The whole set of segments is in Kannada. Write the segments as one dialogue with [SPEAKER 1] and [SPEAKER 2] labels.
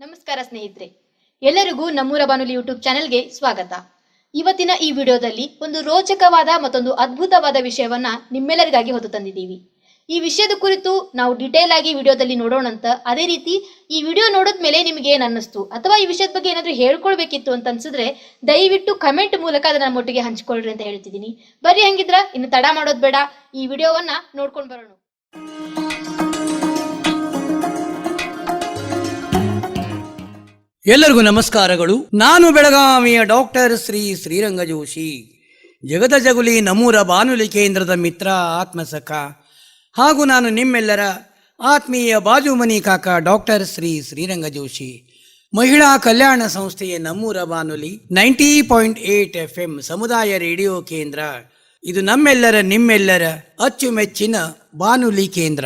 [SPEAKER 1] ನಮಸ್ಕಾರ ಸ್ನೇಹಿತರೆ, ಎಲ್ಲರಿಗೂ ನಮ್ಮೂರ ಬಾನುಲಿ ಯೂಟ್ಯೂಬ್ ಚಾನೆಲ್ಗೆ ಸ್ವಾಗತ. ಇವತ್ತಿನ ಈ ವಿಡಿಯೋದಲ್ಲಿ ಒಂದು ರೋಚಕವಾದ ಮತ್ತೊಂದು ಅದ್ಭುತವಾದ ವಿಷಯವನ್ನ ನಿಮ್ಮೆಲ್ಲರಿಗಾಗಿ ಹೊತ್ತು ತಂದಿದ್ದೀವಿ. ಈ ವಿಷಯದ ಕುರಿತು ನಾವು ಡಿಟೇಲ್ ಆಗಿ ವಿಡಿಯೋದಲ್ಲಿ ನೋಡೋಣಂತ. ಅದೇ ರೀತಿ ಈ ವಿಡಿಯೋ ನೋಡಿದ್ಮೇಲೆ ನಿಮಗೆ ಏನು ಅನ್ನಿಸ್ತು ಅಥವಾ ಈ ವಿಷಯದ ಬಗ್ಗೆ ಏನಾದರೂ ಹೇಳ್ಕೊಳ್ಬೇಕಿತ್ತು ಅಂತ ಅನ್ಸಿದ್ರೆ ದಯವಿಟ್ಟು ಕಮೆಂಟ್ ಮೂಲಕ ಅದನ್ನ ನಮ್ಮೊಟ್ಟಿಗೆ ಹಂಚ್ಕೊಳ್ರಿ ಅಂತ ಹೇಳ್ತಿದ್ದೀನಿ. ಬರ್ರಿ, ಹಂಗಿದ್ರ ಇನ್ನು ತಡ ಮಾಡೋದು ಬೇಡ, ಈ ವಿಡಿಯೋವನ್ನ ನೋಡ್ಕೊಂಡು ಬರೋಣ.
[SPEAKER 2] ಎಲ್ಲರಿಗೂ ನಮಸ್ಕಾರಗಳು. ನಾನು ಬೆಳಗಾವಿಯ ಡಾಕ್ಟರ್ ಶ್ರೀರಂಗ ಜೋಶಿ, ಜಗದ ಜಗುಲಿ ನಮ್ಮೂರ ಬಾನುಲಿ ಕೇಂದ್ರದ ಮಿತ್ರ, ಆತ್ಮಸಖ ಹಾಗೂ ನಾನು ನಿಮ್ಮೆಲ್ಲರ ಆತ್ಮೀಯ ಬಾಜುಮನಿ ಕಾಕ ಡಾಕ್ಟರ್ ಶ್ರೀರಂಗ ಜೋಶಿ. ಮಹಿಳಾ ಕಲ್ಯಾಣ ಸಂಸ್ಥೆಯ ನಮ್ಮೂರ ಬಾನುಲಿ 90.8 FM ಸಮುದಾಯ ರೇಡಿಯೋ ಕೇಂದ್ರ. ಇದು ನಮ್ಮೆಲ್ಲರ ನಿಮ್ಮೆಲ್ಲರ ಅಚ್ಚುಮೆಚ್ಚಿನ ಬಾನುಲಿ ಕೇಂದ್ರ.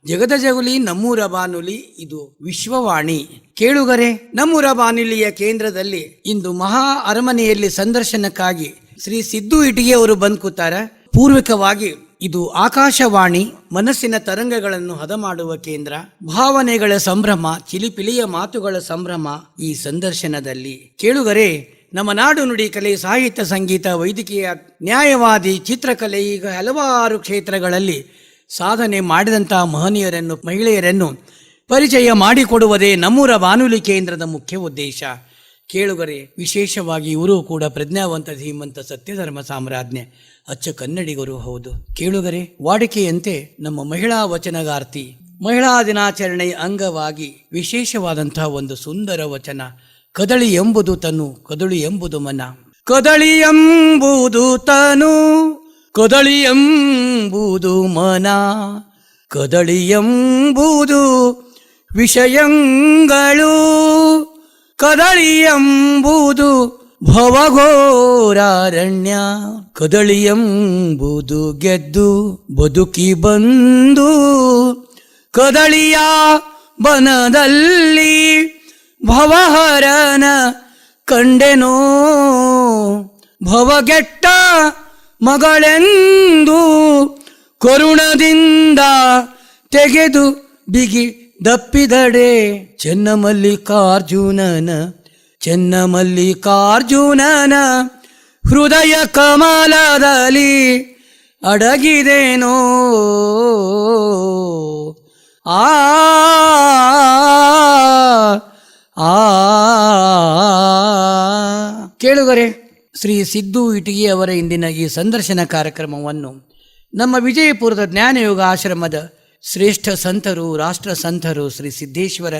[SPEAKER 2] ಜಗದ ಜಗುಲಿ ನಮ್ಮೂರ ಬಾನುಲಿ, ಇದು ವಿಶ್ವವಾಣಿ. ಕೇಳುಗರೆ, ನಮ್ಮೂರ ಬಾನುಲಿಯ ಕೇಂದ್ರದಲ್ಲಿ ಇಂದು ಮಹಾ ಅರಮನೆಯಲ್ಲಿ ಸಂದರ್ಶನಕ್ಕಾಗಿ ಶ್ರೀ ಸಿದ್ದು ಇಟಿಗೆ ಅವರು ಬಂದು ಕೂತಾರ. ಪೂರ್ವಕವಾಗಿ ಇದು ಆಕಾಶವಾಣಿ, ಮನಸ್ಸಿನ ತರಂಗಗಳನ್ನು ಹದ ಮಾಡುವ ಕೇಂದ್ರ. ಭಾವನೆಗಳ ಸಂಭ್ರಮ, ಚಿಲಿಪಿಲಿಯ ಮಾತುಗಳ ಸಂಭ್ರಮ ಈ ಸಂದರ್ಶನದಲ್ಲಿ. ಕೇಳುಗರೆ, ನಮ್ಮ ನಾಡು ನುಡಿ ಕಲೆ, ಸಾಹಿತ್ಯ, ಸಂಗೀತ, ವೈದ್ಯಕೀಯ, ನ್ಯಾಯವಾದಿ, ಚಿತ್ರಕಲೆ, ಈಗ ಹಲವಾರು ಕ್ಷೇತ್ರಗಳಲ್ಲಿ ಸಾಧನೆ ಮಾಡಿದಂತಹ ಮಹನೀಯರನ್ನು, ಮಹಿಳೆಯರನ್ನು ಪರಿಚಯ ಮಾಡಿಕೊಡುವುದೇ ನಮ್ಮೂರ ಬಾನುಲಿ ಕೇಂದ್ರದ ಮುಖ್ಯ ಉದ್ದೇಶ. ಕೇಳುಗರೆ, ವಿಶೇಷವಾಗಿ ಇವರು ಕೂಡ ಪ್ರಜ್ಞಾವಂತ, ಧೀಮಂತ, ಸತ್ಯಧರ್ಮ ಸಾಮ್ರಾಜ್ಞೆ, ಅಚ್ಚ ಕನ್ನಡಿಗರು ಹೌದು. ಕೇಳುಗರೆ, ವಾಡಿಕೆಯಂತೆ ನಮ್ಮ ಮಹಿಳಾ ವಚನಗಾರ್ತಿ, ಮಹಿಳಾ ದಿನಾಚರಣೆ ಅಂಗವಾಗಿ ವಿಶೇಷವಾದಂತಹ ಒಂದು ಸುಂದರ ವಚನ. ಕದಳಿ ಎಂಬುದು ತನು, ಕದಳಿ ಎಂಬುದು ಮನ. ಕದಳಿ ಎಂಬುದು ತನು, ಕದಳಿ ಎಂಬುದು ಮನ, ಕದಳಿ ಎಂಬುದು ವಿಷಯಗಳು, ಕದಳಿ ಎಂಬುದು ಭವಘೋರಾರಣ್ಯ, ಕದಳಿ ಎಂಬುದು ಗೆದ್ದು ಬದುಕಿ ಬಂದು, ಕದಳಿಯ ಬನದಲ್ಲಿ ಭವಹರನ ಕಂಡೆನೋ, ಭವಗೆಟ್ಟ ಮಗಳೆಂದು ಕರುಣದಿಂದ ತೆಗೆದು ಬಿಗಿ ದಪ್ಪಿದಡೆ, ಚೆನ್ನಮಲ್ಲಿಕಾರ್ಜುನನ ಹೃದಯ ಕಮಲದಲ್ಲಿ ಅಡಗಿದೇನೋ. ಆ ಕೇಳುಗರೆ, ಶ್ರೀ ಸಿದ್ದು ಇಟಿಗೆ ಅವರ ಇಂದಿನ ಈ ಸಂದರ್ಶನ ಕಾರ್ಯಕ್ರಮವನ್ನು ನಮ್ಮ ವಿಜಯಪುರದ ಜ್ಞಾನಯೋಗ ಆಶ್ರಮದ ಶ್ರೇಷ್ಠ ಸಂತರು, ರಾಷ್ಟ್ರ ಸಂತರು ಶ್ರೀ ಸಿದ್ದೇಶ್ವರ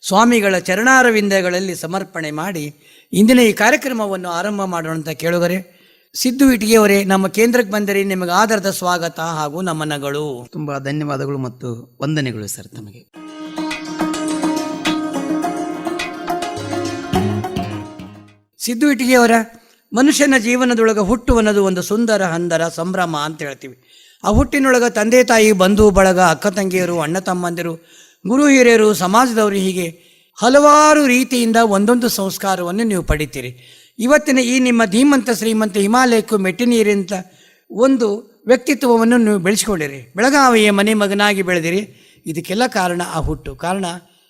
[SPEAKER 2] ಸ್ವಾಮಿಗಳ ಚರಣಾರವಿಂದಗಳಲ್ಲಿ ಸಮರ್ಪಣೆ ಮಾಡಿ ಇಂದಿನ ಈ ಕಾರ್ಯಕ್ರಮವನ್ನು ಆರಂಭ ಮಾಡೋಣ ಅಂತ. ಕೇಳುಗರೆ, ಸಿದ್ದು ಇಟಿಗೆ ಅವರೇ, ನಮ್ಮ ಕೇಂದ್ರಕ್ಕೆ ಬಂದರೆ ನಿಮಗೆ ಆದರದ ಸ್ವಾಗತ ಹಾಗೂ ನಮನಗಳು.
[SPEAKER 3] ತುಂಬಾ ಧನ್ಯವಾದಗಳು ಮತ್ತು ವಂದನೆಗಳು ಸರ್ ತಮಗೆ.
[SPEAKER 2] ಸಿದ್ದು ಇಟಿಗೆ ಅವರ ಮನುಷ್ಯನ ಜೀವನದೊಳಗೆ ಹುಟ್ಟು ಅನ್ನೋದು ಒಂದು ಸುಂದರ ಹಂದರ ಸಂಭ್ರಮ ಅಂತ ಹೇಳ್ತೀವಿ. ಆ ಹುಟ್ಟಿನೊಳಗೆ ತಂದೆ ತಾಯಿ, ಬಂಧು ಬಳಗ, ಅಕ್ಕ ತಂಗಿಯರು, ಅಣ್ಣ ತಮ್ಮಂದಿರು, ಗುರು ಹಿರಿಯರು, ಸಮಾಜದವರು, ಹೀಗೆ ಹಲವಾರು ರೀತಿಯಿಂದ ಒಂದೊಂದು ಸಂಸ್ಕಾರವನ್ನು ನೀವು ಪಡಿತೀರಿ. ಇವತ್ತಿನ ಈ ನಿಮ್ಮ ಧೀಮಂತ, ಶ್ರೀಮಂತ, ಹಿಮಾಲಯಕ್ಕೂ ಮೆಟ್ಟಿನೀರಂತ ಒಂದು ವ್ಯಕ್ತಿತ್ವವನ್ನು ನೀವು ಬೆಳೆಸ್ಕೊಂಡಿರಿ. ಬೆಳಗಾವಿಯ ಮನೆ ಮಗನಾಗಿ ಬೆಳೆದಿರಿ. ಇದಕ್ಕೆಲ್ಲ ಕಾರಣ ಆ ಹುಟ್ಟು, ಕಾರಣ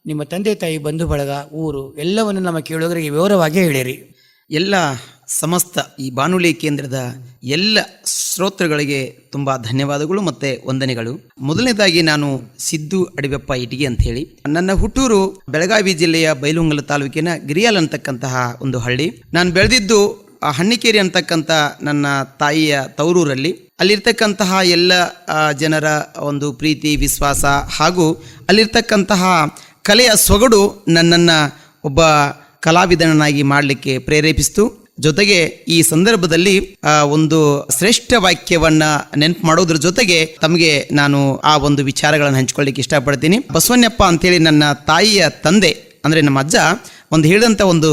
[SPEAKER 2] ನಿಮ್ಮ ತಂದೆ ತಾಯಿ, ಬಂಧು ಬಳಗ, ಊರು ಎಲ್ಲವನ್ನು ನಮ್ಮ ಕೇಳುಗರಿಗೆ ವಿವರವಾಗಿ ಹೇಳಿರಿ.
[SPEAKER 3] ಎಲ್ಲ ಸಮಸ್ತ ಈ ಬಾನುಲಿ ಕೇಂದ್ರದ ಎಲ್ಲ ಶ್ರೋತೃಗಳಿಗೆ ತುಂಬ ಧನ್ಯವಾದಗಳು ಮತ್ತು ವಂದನೆಗಳು. ಮೊದಲನೇದಾಗಿ ನಾನು ಸಿದ್ದು ಅಡಿವೆಪ್ಪ ಇಟಿಗೆ ಅಂತ ಹೇಳಿ, ನನ್ನ ಹುಟ್ಟೂರು ಬೆಳಗಾವಿ ಜಿಲ್ಲೆಯ ಬೈಲಹೊಂಗಲ ತಾಲೂಕಿನ ಗಿರಿಯಾಲ್ ಅಂತಕ್ಕಂತಹ ಒಂದು ಹಳ್ಳಿ. ನಾನು ಬೆಳೆದಿದ್ದು ಹಣ್ಣಿಕೇರಿ ಅಂತಕ್ಕಂಥ ನನ್ನ ತಾಯಿಯ ತವರೂರಲ್ಲಿ. ಅಲ್ಲಿರ್ತಕ್ಕಂತಹ ಎಲ್ಲ ಜನರ ಒಂದು ಪ್ರೀತಿ, ವಿಶ್ವಾಸ ಹಾಗೂ ಅಲ್ಲಿರ್ತಕ್ಕಂತಹ ಕಲೆಯ ಸೊಗಡು ನನ್ನನ್ನು ಒಬ್ಬ ಕಲಾವಿದನಾಗಿ ಮಾಡಲಿಕ್ಕೆ ಪ್ರೇರೇಪಿಸಿತು. ಜೊತೆಗೆ ಈ ಸಂದರ್ಭದಲ್ಲಿ ಒಂದು ಶ್ರೇಷ್ಠ ವಾಕ್ಯವನ್ನ ನೆನಪು ಮಾಡೋದ್ರ ಜೊತೆಗೆ ತಮಗೆ ನಾನು ಆ ಒಂದು ವಿಚಾರಗಳನ್ನು ಹಂಚ್ಕೊಳ್ಳಿಕ್ಕೆ ಇಷ್ಟಪಡ್ತೀನಿ. ಬಸವಣ್ಣಪ್ಪ ಅಂತೇಳಿ ನನ್ನ ತಾಯಿಯ ತಂದೆ ಅಂದ್ರೆ ನಮ್ಮ ಅಜ್ಜ ಒಂದು ಹೇಳಿದಂಥ ಒಂದು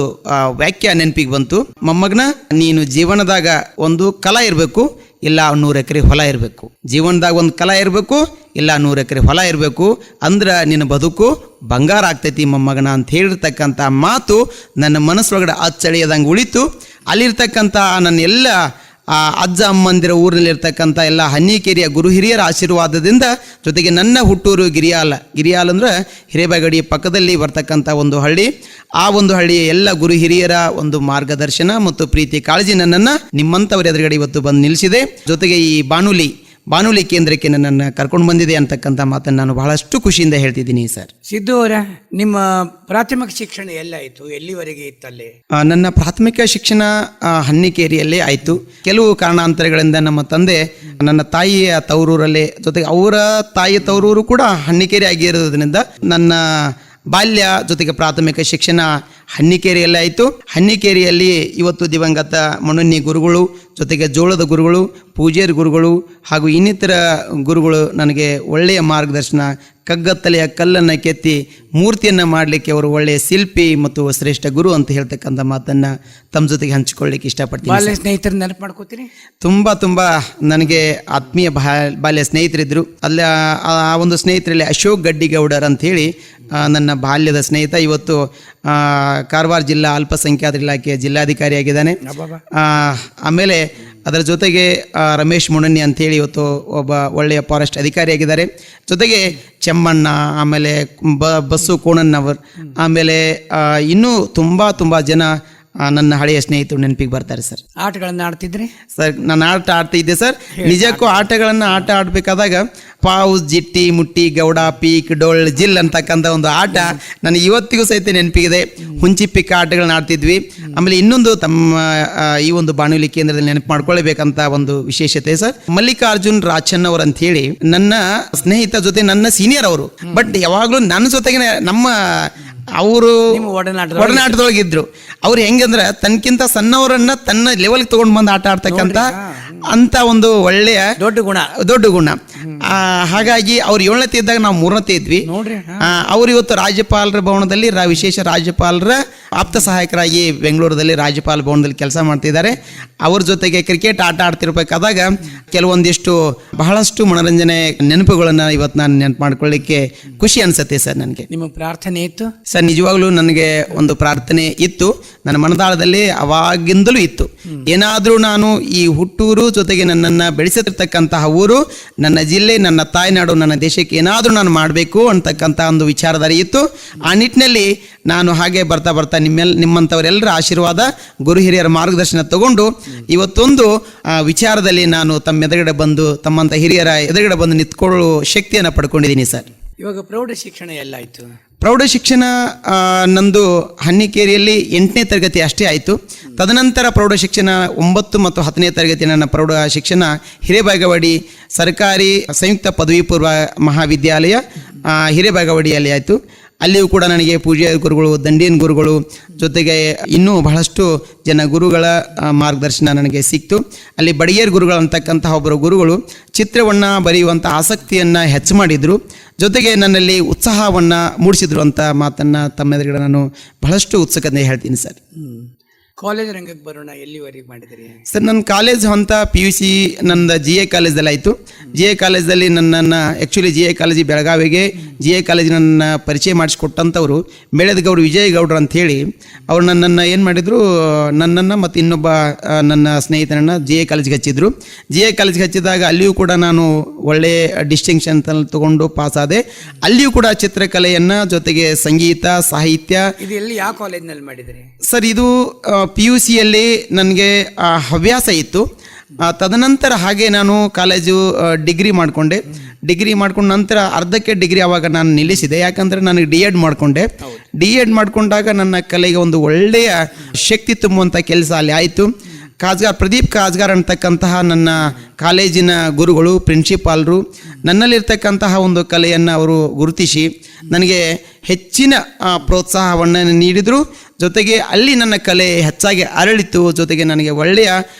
[SPEAKER 3] ವಾಕ್ಯ ನೆನಪಿಗೆ ಬಂತು. ಮೊಮ್ಮಗನ, ನೀನು ಜೀವನದಾಗ ಒಂದು ಕಲಾ ಇರಬೇಕು, ಇಲ್ಲ 100 ಎಕರೆ ಹೊಲ ಇರಬೇಕು. ಜೀವನದಾಗ ಒಂದು ಕಲಾ ಇರಬೇಕು, ಇಲ್ಲ 100 ಎಕರೆ ಹೊಲ ಇರಬೇಕು, ಅಂದ್ರೆ ನಿನ್ನ ಬದುಕು ಬಂಗಾರ ಆಗ್ತೈತಿ ಮೊಮ್ಮಗನ ಅಂತ ಹೇಳಿರ್ತಕ್ಕಂಥ ಮಾತು ನನ್ನ ಮನಸ್ಸೊಳಗಡೆ ಅಚ್ಚಳಿಯದಂಗೆ ಉಳಿತು. ಅಲ್ಲಿರ್ತಕ್ಕಂಥ ನನ್ನ ಎಲ್ಲ ಅಜ್ಜ ಅಮ್ಮಂದಿರ ಊರಿನಲ್ಲಿರ್ತಕ್ಕಂಥ ಎಲ್ಲ ಹನ್ನಿಕೇರಿಯ ಗುರು ಹಿರಿಯರ ಆಶೀರ್ವಾದದಿಂದ, ಜೊತೆಗೆ ನನ್ನ ಹುಟ್ಟೂರು ಗಿರಿಯಾಲ ಅಂದ್ರೆ ಹಿರೇಬಗಡಿ ಪಕ್ಕದಲ್ಲಿ ಬರ್ತಕ್ಕಂಥ ಒಂದು ಹಳ್ಳಿ. ಆ ಒಂದು ಹಳ್ಳಿಯ ಎಲ್ಲ ಗುರು ಹಿರಿಯರ ಒಂದು ಮಾರ್ಗದರ್ಶನ ಮತ್ತು ಪ್ರೀತಿ ಕಾಳಜಿ ನನ್ನನ್ನು ನಿಮ್ಮಂಥವರ ಎದುರುಗಡೆ ಇವತ್ತು ಬಂದು ನಿಲ್ಲಿಸಿದೆ. ಜೊತೆಗೆ ಈ ಬಾನುಲಿ ಕೇಂದ್ರಕ್ಕೆ ನನ್ನನ್ನು ಕರ್ಕೊಂಡು ಬಂದಿದೆ ಅಂತಕ್ಕಂಥ ಮಾತನ್ನು ನಾನು ಬಹಳಷ್ಟು ಖುಷಿಯಿಂದ ಹೇಳ್ತಿದ್ದೀನಿ ಸರ್.
[SPEAKER 2] ಸಿದ್ದು ಅವರ, ನಿಮ್ಮ ಪ್ರಾಥಮಿಕ ಶಿಕ್ಷಣ ಎಲ್ಲಾಯಿತು, ಎಲ್ಲಿವರೆಗೆ ಇತ್ತಲ್ಲಿ?
[SPEAKER 3] ನನ್ನ ಪ್ರಾಥಮಿಕ ಶಿಕ್ಷಣ ಹನ್ನಿಕೇರಿಯಲ್ಲೇ ಆಯಿತು. ಕೆಲವು ಕಾರಣಾಂತರಗಳಿಂದ ನಮ್ಮ ತಂದೆ ನನ್ನ ತಾಯಿಯ ತವರೂರಲ್ಲೇ, ಜೊತೆಗೆ ಅವರ ತಾಯಿಯ ತವರೂರು ಕೂಡ ಹನ್ನಿಕೇರಿ ಆಗಿರೋದ್ರಿಂದ ನನ್ನ ಬಾಲ್ಯ ಜೊತೆಗೆ ಪ್ರಾಥಮಿಕ ಶಿಕ್ಷಣ ಹನ್ನಿಕೇರಿಯಲ್ಲೇ ಆಯಿತು. ಹನ್ನಿಕೇರಿಯಲ್ಲಿ ಇವತ್ತು ದಿವಂಗತ ಮಣ್ಣುನ್ನಿ ಗುರುಗಳು, ಜೊತೆಗೆ ಜೋಳದ ಗುರುಗಳು, ಪೂಜಾರಿ ಗುರುಗಳು ಹಾಗೂ ಇನ್ನಿತರ ಗುರುಗಳು ನನಗೆ ಒಳ್ಳೆಯ ಮಾರ್ಗದರ್ಶನ, ಕಗ್ಗತ್ತಲೆಯ ಕಲ್ಲನ್ನು ಕೆತ್ತಿ ಮೂರ್ತಿಯನ್ನು ಮಾಡಲಿಕ್ಕೆ ಅವರು ಒಳ್ಳೆಯ ಶಿಲ್ಪಿ ಮತ್ತು ಶ್ರೇಷ್ಠ ಗುರು ಅಂತ ಹೇಳ್ತಕ್ಕಂಥ ಮಾತನ್ನು ತಮ್ಮ ಜೊತೆಗೆ ಹಂಚಿಕೊಳ್ಳಿಕ್ಕೆ ಇಷ್ಟಪಡ್ತೀನಿ.
[SPEAKER 2] ಬಾಲ್ಯ ಸ್ನೇಹಿತರ ನೆನಪು ಮಾಡ್ಕೋತೀರಿ?
[SPEAKER 3] ತುಂಬ ನನಗೆ ಆತ್ಮೀಯ ಬಾಲ್ಯ ಸ್ನೇಹಿತರಿದ್ದರು. ಅಲ್ಲಿ ಆ ಒಂದು ಸ್ನೇಹಿತರಲ್ಲಿ ಅಶೋಕ್ ಗಡ್ಡಿಗೌಡರ್ ಅಂಥೇಳಿ ನನ್ನ ಬಾಲ್ಯದ ಸ್ನೇಹಿತ. ಇವತ್ತು ಕಾರವಾರ ಜಿಲ್ಲಾ ಅಲ್ಪಸಂಖ್ಯಾತರ ಇಲಾಖೆಯ ಜಿಲ್ಲಾಧಿಕಾರಿಯಾಗಿದ್ದಾನೆ. ಆಮೇಲೆ ಅದರ ಜೊತೆಗೆ ರಮೇಶ್ ಮುಣನ್ನಿ ಅಂಥೇಳಿ ಇವತ್ತು ಒಬ್ಬ ಒಳ್ಳೆಯ ಫಾರೆಸ್ಟ್ ಅಧಿಕಾರಿಯಾಗಿದ್ದಾರೆ. ಜೊತೆಗೆ ಚೆಮ್ಮಣ್ಣ, ಆಮೇಲೆ ಬಸ್ಸು ಕೋಣಣ್ಣವರ್, ಆಮೇಲೆ ಇನ್ನೂ ತುಂಬ ಜನ ನನ್ನ ಹಳೆಯ ಸ್ನೇಹಿತರು ನೆನಪಿಗೆ ಬರ್ತಾರೆ ಸರ್.
[SPEAKER 2] ಆಟಗಳನ್ನು ಆಡ್ತಿದ್ರಿ?
[SPEAKER 3] ಸರ್, ನಾನು ಆಡ್ತಿದ್ದೆ ಸರ್. ನಿಜಕ್ಕೂ ಆಟಗಳನ್ನು ಆಡಬೇಕಾದಾಗ ಪಾವು, ಜಿಟ್ಟಿ, ಮುಟ್ಟಿ, ಗೌಡ, ಪೀಕ್, ಡೊಳ್, ಜಿಲ್ ಅಂತಕ್ಕಂಥ ಒಂದು ಆಟ ನನಗೆ ಇವತ್ತಿಗೂ ಸಹಿತ ನೆನಪಿಗಿದೆ. ಹುಂಚಿ ಪಿಕ್ಕ ಆಟಗಳನ್ನ ಆಡ್ತಿದ್ವಿ. ಆಮೇಲೆ ಇನ್ನೊಂದು ಈ ಒಂದು ಬಾನುಲಿ ಕೇಂದ್ರದಲ್ಲಿ ನೆನಪು ಮಾಡ್ಕೊಳ್ಬೇಕಂತ ಒಂದು ವಿಶೇಷತೆ ಸರ್, ಮಲ್ಲಿಕಾರ್ಜುನ್ ರಾಚನ್ ಅವರು ಅಂತ ಹೇಳಿ ನನ್ನ ಸ್ನೇಹಿತ ಜೊತೆ ನನ್ನ ಸೀನಿಯರ್ ಅವರು. ಬಟ್ ಯಾವಾಗಲೂ ನನ್ನ ಜೊತೆಗೆ ನಮ್ಮ ಅವರು ಒಡನಾಟದೊಳಗಿದ್ರು. ಅವ್ರು ಹೆಂಗಂದ್ರೆ ತನ್ಕಿಂತ ಸಣ್ಣವರನ್ನ ತನ್ನ ಲೆವೆಲ್ಗೆ ತಗೊಂಡು ಬಂದು ಆಟ ಆಡ್ತಕ್ಕಂಥ ಅಂತ ಒಂದು ಒಳ್ಳೆಯ ದೊಡ್ಡ ಗುಣ. ಹಾಗಾಗಿ ಅವ್ರು 7ನೇ ಇದ್ದಾಗ ನಾವು 3ನೇ ಇದ್ವಿ. ಅವ್ರು ಇವತ್ತು ರಾಜ್ಯಪಾಲರ ಭವನದಲ್ಲಿ ವಿಶೇಷ ರಾಜ್ಯಪಾಲರ ಆಪ್ತ ಸಹಾಯಕರಾಗಿ ಬೆಂಗಳೂರಲ್ಲಿ ರಾಜ್ಯಪಾಲ ಭವನದಲ್ಲಿ ಕೆಲಸ ಮಾಡ್ತಿದ್ದಾರೆ. ಅವ್ರ ಜೊತೆಗೆ ಕ್ರಿಕೆಟ್ ಆಟ ಆಡ್ತಿರ್ಬೇಕಾದಾಗ ಕೆಲವೊಂದಿಷ್ಟು ಬಹಳಷ್ಟು ಮನೋರಂಜನೆ ನೆನಪುಗಳನ್ನು ಇವತ್ತು ನಾನು ನೆನಪು ಮಾಡ್ಕೊಳ್ಳಿಕ್ಕೆ ಖುಷಿ ಅನ್ಸುತ್ತೆ ಸರ್. ನನಗೆ
[SPEAKER 2] ನಿಮ್ಮ ಪ್ರಾರ್ಥನೆ ಇತ್ತು
[SPEAKER 3] ಸರ್, ನಿಜವಾಗ್ಲೂ ನನಗೆ ಒಂದು ಪ್ರಾರ್ಥನೆ ಇತ್ತು, ನನ್ನ ಮನದಾಳದಲ್ಲಿ ಅವಾಗಿಂದಲೂ ಇತ್ತು. ಏನಾದರೂ ನಾನು ಈ ಹುಟ್ಟೂರು ಜೊತೆಗೆ ನನ್ನನ್ನು ಬೆಳೆಸಿರ್ತಕ್ಕಂತಹ ಊರು, ನನ್ನ ಜಿಲ್ಲೆ, ನನ್ನ ತಾಯ್ನಾಡು, ನನ್ನ ದೇಶಕ್ಕೆ ಏನಾದರೂ ನಾನು ಮಾಡಬೇಕು ಅಂತಕ್ಕಂಥ ಒಂದು ವಿಚಾರಧಾರೆ ಇತ್ತು. ಆ ನಿಟ್ಟಿನಲ್ಲಿ ನಾನು ಹಾಗೆ ಬರ್ತಾ ನಿಮ್ಮಂಥವರೆಲ್ಲರ ಆಶೀರ್ವಾದ, ಗುರು ಹಿರಿಯರ ಮಾರ್ಗದರ್ಶನ ತಗೊಂಡು ಇವತ್ತೊಂದು ವಿಚಾರದಲ್ಲಿ ನಾನು ತಮ್ಮ ಎದುರುಗಡೆ ಬಂದು, ತಮ್ಮಂಥ ಹಿರಿಯರ ಎದುರುಗಡೆ ಬಂದು ನಿಂತ್ಕೊಳ್ಳೋ ಶಕ್ತಿಯನ್ನು ಪಡ್ಕೊಂಡಿದ್ದೀನಿ ಸರ್.
[SPEAKER 2] ಇವಾಗ ಪ್ರೌಢ ಶಿಕ್ಷಣ ಎಲ್ಲಾಯಿತು?
[SPEAKER 3] ಪ್ರೌಢ ಶಿಕ್ಷಣ ನಂದು ಹನ್ನಿಕೇರಿಯಲ್ಲಿ 8ನೇ ತರಗತಿ ಅಷ್ಟೇ ಆಯಿತು. ತದನಂತರ ಪ್ರೌಢ ಶಿಕ್ಷಣ 9 ಮತ್ತು 10ನೇ ತರಗತಿ ನನ್ನ ಪ್ರೌಢ ಶಿಕ್ಷಣ ಹಿರೇಬಾಗೇವಾಡಿ ಸರ್ಕಾರಿ ಸಂಯುಕ್ತ ಪದವಿ ಪೂರ್ವ ಮಹಾವಿದ್ಯಾಲಯ ಹಿರೇಬಾಗೇವಾಡಿಯಲ್ಲಿ ಆಯಿತು. ಅಲ್ಲಿಯೂ ಕೂಡ ನನಗೆ ಪೂಜಾರಿ ಗುರುಗಳು, ದಂಡಿಯನ್ ಗುರುಗಳು, ಜೊತೆಗೆ ಇನ್ನೂ ಬಹಳಷ್ಟು ಜನ ಗುರುಗಳ ಮಾರ್ಗದರ್ಶನ ನನಗೆ ಸಿಕ್ತು. ಅಲ್ಲಿ ಬಡಿಗೇರ್ ಗುರುಗಳು ಅಂತಕ್ಕಂತಹ ಒಬ್ಬರು ಗುರುಗಳು ಚಿತ್ರವನ್ನು ಬರೆಯುವಂಥ ಆಸಕ್ತಿಯನ್ನು ಹೆಚ್ಚು ಮಾಡಿದರು, ಜೊತೆಗೆ ನನ್ನಲ್ಲಿ ಉತ್ಸಾಹವನ್ನು ಮೂಡಿಸಿದ್ರು ಅಂತ ಮಾತನ್ನು ತಮ್ಮ ಎದುರುಗಡೆ ನಾನು ಬಹಳಷ್ಟು ಉತ್ಸುಕತೆ ಹೇಳ್ತೀನಿ ಸರ್.
[SPEAKER 2] ಕಾಲೇಜ್ ರಂಗಕ್ಕೆ ಬರೋಣ, ಎಲ್ಲಿವರೆಗೆ ಮಾಡಿದ್ರಿ
[SPEAKER 3] ಸರ್? ನನ್ನ ಕಾಲೇಜ್ ಹಂತ PUC ನಂದು GA ಕಾಲೇಜಲ್ಲಿ ಆಯಿತು. GA ಕಾಲೇಜಲ್ಲಿ ನನ್ನನ್ನು ಆ್ಯಕ್ಚುಲಿ GA ಕಾಲೇಜಿ ಬೆಳಗಾವಿಗೆ GA ಕಾಲೇಜ್ ನನ್ನ ಪರಿಚಯ ಮಾಡಿಸ್ಕೊಟ್ಟಂಥವ್ರು ಮೇಳದಗೌಡ ವಿಜಯಗೌಡ್ರು ಅಂಥೇಳಿ ಅವ್ರು ನನ್ನನ್ನು ಏನು ಮಾಡಿದರು, ನನ್ನನ್ನು ಮತ್ತು ಇನ್ನೊಬ್ಬ ನನ್ನ ಸ್ನೇಹಿತನನ್ನು GA ಕಾಲೇಜ್ಗೆ ಹಚ್ಚಿದ್ರು. GA ಕಾಲೇಜ್ಗೆ ಹಚ್ಚಿದಾಗ ಅಲ್ಲಿಯೂ ಕೂಡ ನಾನು ಒಳ್ಳೆಯ ಡಿಸ್ಟಿಂಕ್ಷನ್ ತೊಗೊಂಡು ಪಾಸಾದೆ. ಅಲ್ಲಿಯೂ ಕೂಡ ಚಿತ್ರಕಲೆಯನ್ನು ಜೊತೆಗೆ ಸಂಗೀತ, ಸಾಹಿತ್ಯ.
[SPEAKER 2] ಇದು ಎಲ್ಲಿ, ಯಾವ ಕಾಲೇಜ್ನಲ್ಲಿ ಮಾಡಿದ್ರಿ
[SPEAKER 3] ಸರ್? ಇದು PUCಯಲ್ಲಿ ನನಗೆ ಹವ್ಯಾಸ ಇತ್ತು. ತದನಂತರ ಹಾಗೆ ನಾನು ಕಾಲೇಜು ಡಿಗ್ರಿ ಮಾಡಿಕೊಂಡೆ. ಡಿಗ್ರಿ ಮಾಡ್ಕೊಂಡ ನಂತರ ಅರ್ಧಕ್ಕೆ ಡಿಗ್ರಿ ಆವಾಗ ನಾನು ನಿಲ್ಲಿಸಿದೆ. ಯಾಕಂದರೆ ನನಗೆ D.Ed ಮಾಡಿಕೊಂಡೆ. D.Ed ಮಾಡಿಕೊಂಡಾಗ ನನ್ನ ಕಲೆಗೆ ಒಂದು ಒಳ್ಳೆಯ ಶಕ್ತಿ ತುಂಬುವಂಥ ಕೆಲಸ ಅಲ್ಲಿ ಆಯಿತು. ಪ್ರದೀಪ್ ಕಾಜ್ಗಾರ್ ಅಂತಕ್ಕಂತಹ ನನ್ನ ಕಾಲೇಜಿನ ಗುರುಗಳು, ಪ್ರಿನ್ಸಿಪಾಲರು ನನ್ನಲ್ಲಿರ್ತಕ್ಕಂತಹ ಒಂದು ಕಲೆಯನ್ನು ಅವರು ಗುರುತಿಸಿ ನನಗೆ ಹೆಚ್ಚಿನ ಪ್ರೋತ್ಸಾಹವನ್ನು ನೀಡಿದರು. ಜೊತೆಗೆ ಅಲ್ಲಿ ನನ್ನ ಕಲೆ ಹೆಚ್ಚಾಗಿ ಅರಳಿತು. ಜೊತೆಗೆ ನನಗೆ ಒಳ್ಳೆಯ